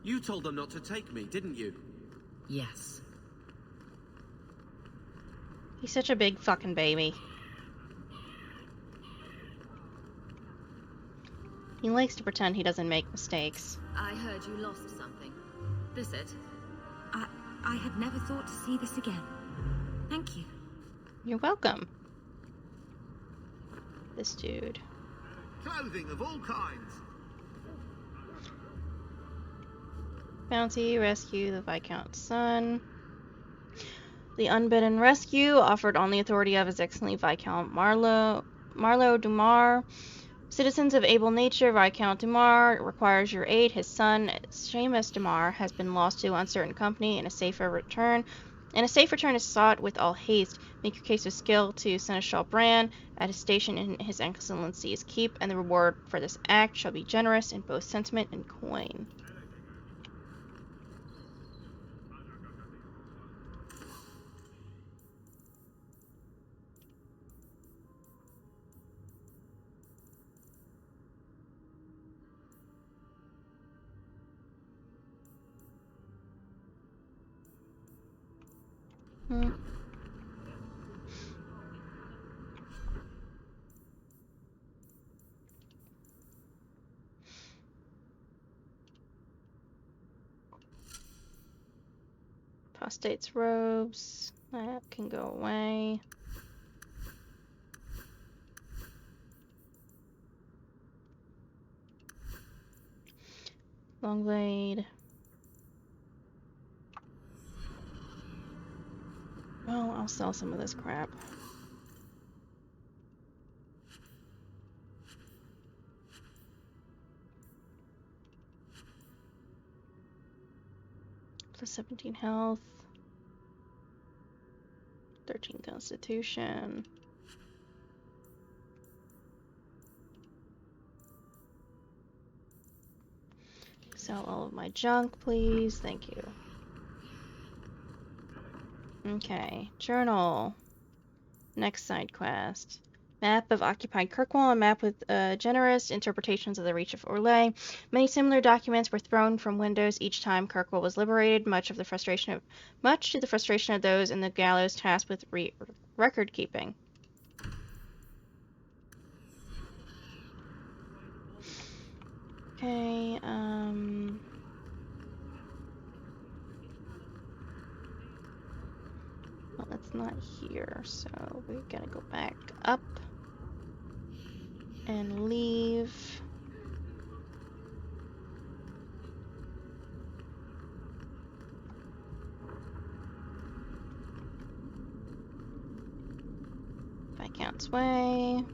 You told them not to take me, didn't you? Yes. He's such a big fucking baby. He likes to pretend he doesn't make mistakes. I heard you lost something. This it? I had never thought to see this again. Thank you. You're welcome. This dude. Clothing of all kinds. Bounty, rescue the Viscount's son. The unbidden rescue, offered on the authority of His Excellency Viscount Merril Dumar. Citizens of able nature, Viscount Dumar requires your aid. His son, Seamus Dumar, has been lost to uncertain company, and a safe return is sought with all haste. Make your case with skill to Seneschal Bran at his station in His Excellency's keep, and the reward for this act shall be generous in both sentiment and coin. Apostate's robes. That can go away. Longblade. Well, I'll sell some of this crap. Plus 17 health. 13 constitution. Sell all of my junk, please. Thank you. Okay, journal. Next side quest. Map of occupied Kirkwall, a map with generous interpretations of the Reach of Orlais. Many similar documents were thrown from windows each time Kirkwall was liberated, much to the frustration of those in the gallows tasked with record keeping. Okay, well, that's not here, so we gotta go back up and leave. Viscount's Way.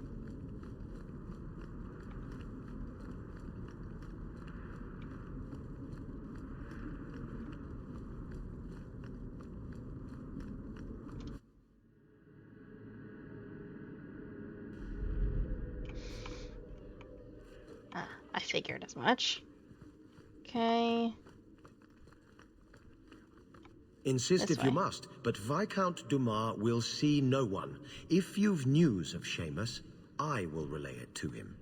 I figured as much. Okay. Insist if you must, but Viscount Dumar will see no one. If you've news of Seamus, I will relay it to him.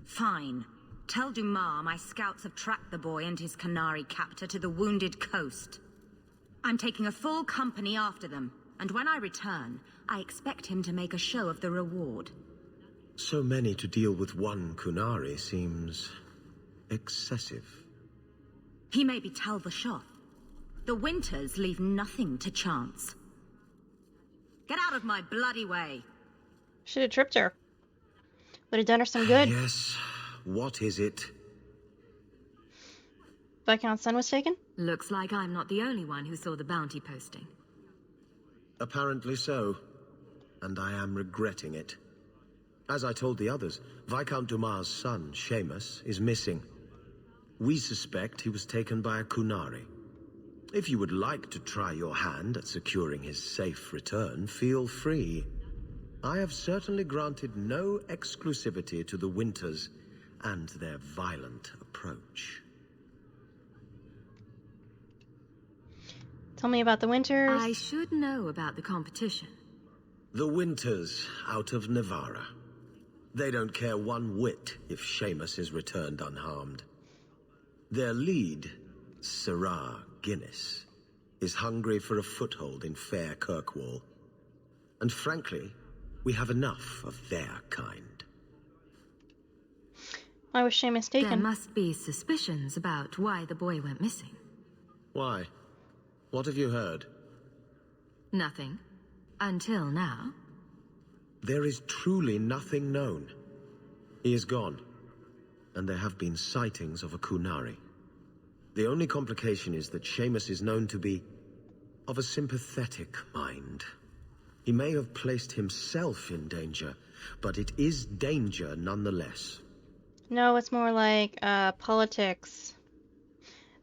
Fine. Tell Dumar my scouts have tracked the boy and his Canary captor to the Wounded Coast. I'm taking a full company after them, and when I return, I expect him to make a show of the reward. So many to deal with one Kunari seems excessive. He may be Tal the Shoth. The Winters leave nothing to chance. Get out of my bloody way. Should have tripped her. Would have done her some good. Yes. What is it? Viscount's son was taken? Looks like I'm not the only one who saw the bounty posting. Apparently so. And I am regretting it. As I told the others, Viscount Dumar's son, Seamus, is missing. We suspect he was taken by a Kunari. If you would like to try your hand at securing his safe return, feel free. I have certainly granted no exclusivity to the Winters and their violent approach. Tell me about the Winters. I should know about the competition. The Winters out of Navarra. They don't care one whit if Seamus is returned unharmed. Their lead, Sirrah Guinness, is hungry for a foothold in fair Kirkwall. And frankly, we have enough of their kind. Why was Seamus taken? There must be suspicions about why the boy went missing. Why? What have you heard? Nothing. Until now. There is truly nothing known. He is gone, and there have been sightings of a Kunari. The only complication is that Seamus is known to be of a sympathetic mind. He may have placed himself in danger, but it is danger nonetheless. No, it's more like politics.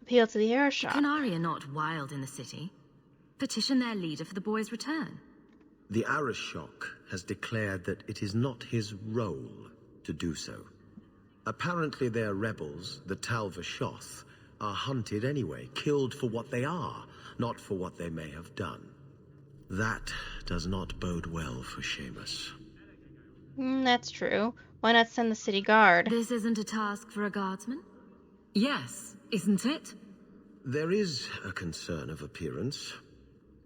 Appeal to the air shot. The Kunari are not wild in the city. Petition their leader for the boy's return. The Arishok has declared that it is not his role to do so. Apparently their rebels, the Talvashoth, are hunted anyway, killed for what they are, not for what they may have done. That does not bode well for Seamus. That's true. Why not send the city guard? This isn't a task for a guardsman? Yes, isn't it? There is a concern of appearance.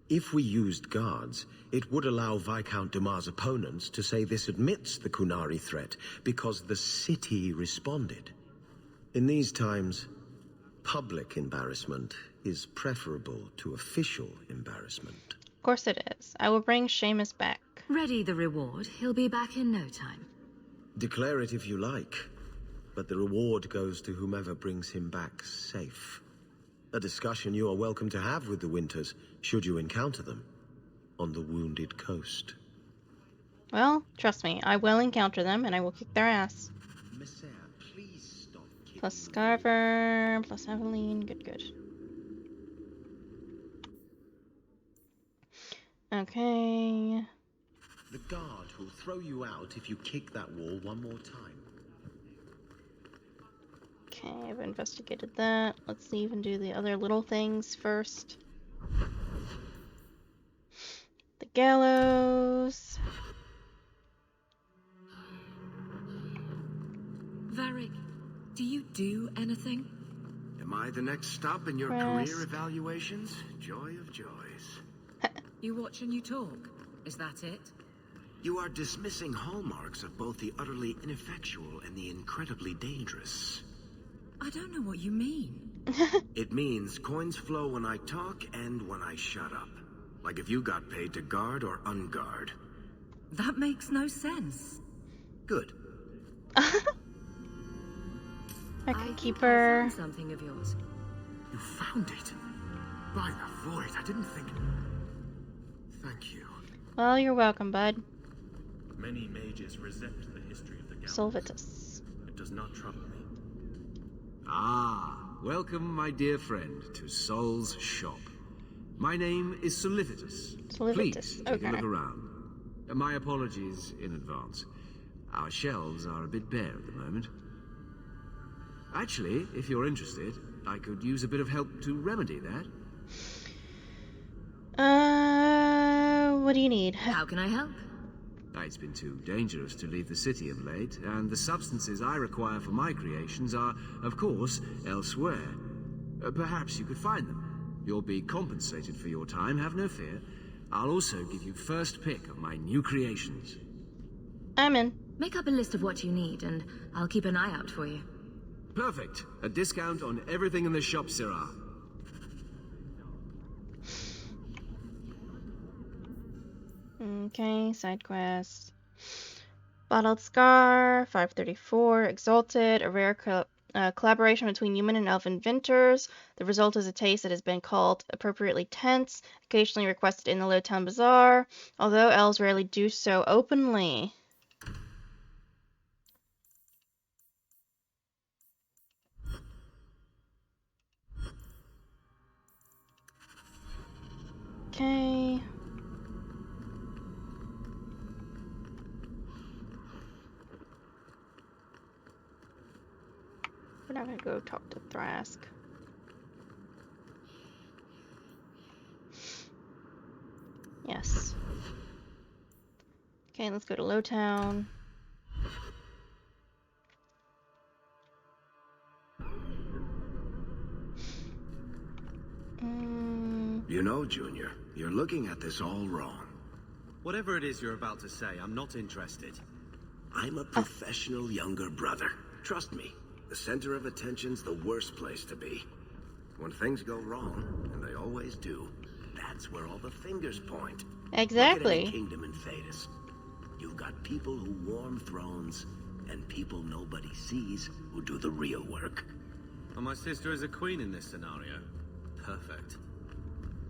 If we used guards, it would allow Viscount Dumas' opponents to say this admits the Kunari threat because the city responded. In these times, public embarrassment is preferable to official embarrassment. Of course it is. I will bring Seamus back. Ready the reward. He'll be back in no time. Declare it if you like, but the reward goes to whomever brings him back safe. A discussion you are welcome to have with the Winters, should you encounter them, on the Wounded Coast. Well, trust me, I will encounter them, and I will kick their ass. Messere, please stop kicking. Plus Scarver, plus Aveline, good. Okay. The guard will throw you out if you kick that wall one more time. Okay, I've investigated that. Let's even do the other little things first. The gallows. Varric, do you do anything? Am I the next stop in your career evaluations? Joy of joys. You watch and you talk. Is that it? You are dismissing hallmarks of both the utterly ineffectual and the incredibly dangerous. I don't know what you mean. It means coins flow when I talk and when I shut up. Like if you got paid to guard or unguard. That makes no sense. Good. Record keeper. Something of yours. You found it. By the void, I didn't think. Thank you. Well, you're welcome, bud. Many mages resent the history of the gallows. Solvitus. It does not trouble me. Ah, welcome, my dear friend, to Sol's shop. My name is Solivitus. Please, take a look around. My apologies in advance. Our shelves are a bit bare at the moment. Actually, if you're interested, I could use a bit of help to remedy that. What do you need? How can I help? It's been too dangerous to leave the city of late, and the substances I require for my creations are, of course, elsewhere. Perhaps you could find them. You'll be compensated for your time, have no fear. I'll also give you first pick of my new creations. I'm in. Make up a list of what you need, and I'll keep an eye out for you. Perfect. A discount on everything in the shop, Sirrah. Okay, side quest. Bottled Scar, 534, Exalted, a rare collaboration between human and elf inventors. The result is a taste that has been called appropriately tense, occasionally requested in the Lowtown Bazaar, although elves rarely do so openly. Okay. I'm gonna go talk to Thrask. Yes. Okay, let's go to Lowtown. You know, Junior, you're looking at this all wrong. Whatever it is you're about to say, I'm not interested. I'm a professional younger brother. Trust me, the center of attention's the worst place to be. When things go wrong, and they always do, that's where all the fingers point. Exactly. Look at any kingdom in Thedas. You've got people who warm thrones, and people nobody sees who do the real work. And my sister is a queen in this scenario. Perfect.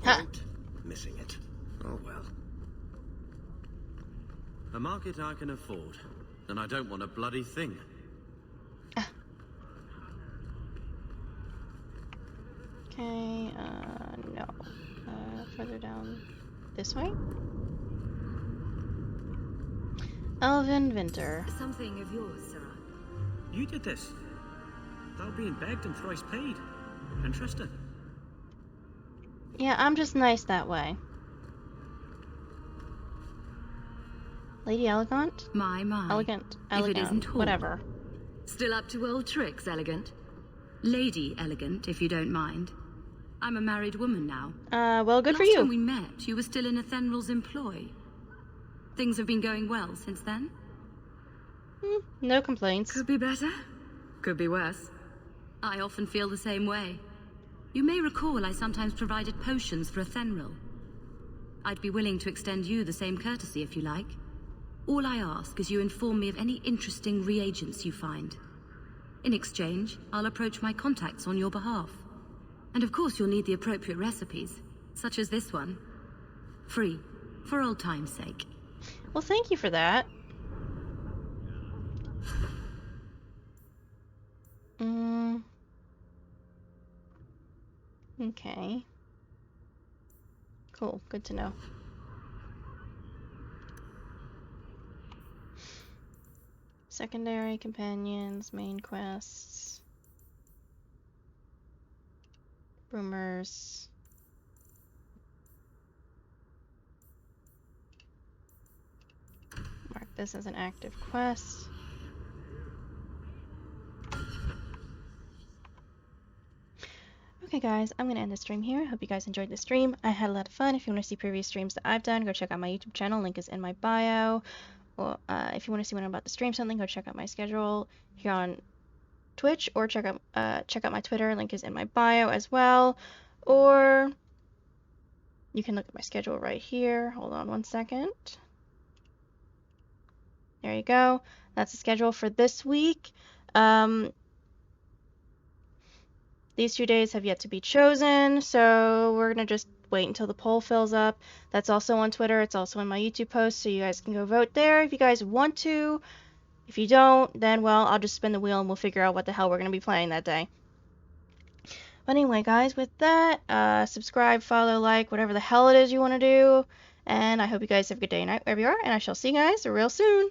Point. Missing it. Oh well. A market I can afford, and I don't want a bloody thing. Okay, no. Further down this way? Vtuber. Something of yours, sir. You did this. Without being begged and thrice paid. Interesting. Yeah, I'm just nice that way. Lady Elegant? My. Elegant. If it isn't all. Whatever. Still up to old tricks, Elegant? Lady Elegant, if you don't mind. I'm a married woman now. Well, good for you. Last time we met, you were still in Athenral's employ. Things have been going well since then? No complaints. Could be better. Could be worse. I often feel the same way. You may recall I sometimes provided potions for Athenril. I'd be willing to extend you the same courtesy if you like. All I ask is you inform me of any interesting reagents you find. In exchange, I'll approach my contacts on your behalf. And of course you'll need the appropriate recipes, such as this one. Free, for old time's sake. Well, thank you for that. Okay. Cool, good to know. Secondary companions, main quests. Rumors. Mark this as an active quest. Okay guys, I'm going to end the stream here. I hope you guys enjoyed the stream. I had a lot of fun. If you want to see previous streams that I've done, go check out my YouTube channel. Link is in my bio. Or if you want to see when I'm about to stream something, go check out my schedule here on Twitch, or check out my Twitter. Link is in my bio as well. Or you can look at my schedule right here. Hold on one second. There you go. That's the schedule for this week. These 2 days have yet to be chosen, so we're going to just wait until the poll fills up. That's also on Twitter. It's also in my YouTube post, so you guys can go vote there if you guys want to. If you don't, then, well, I'll just spin the wheel and we'll figure out what the hell we're going to be playing that day. But anyway, guys, with that, subscribe, follow, like, whatever the hell it is you want to do. And I hope you guys have a good day and night wherever you are, and I shall see you guys real soon.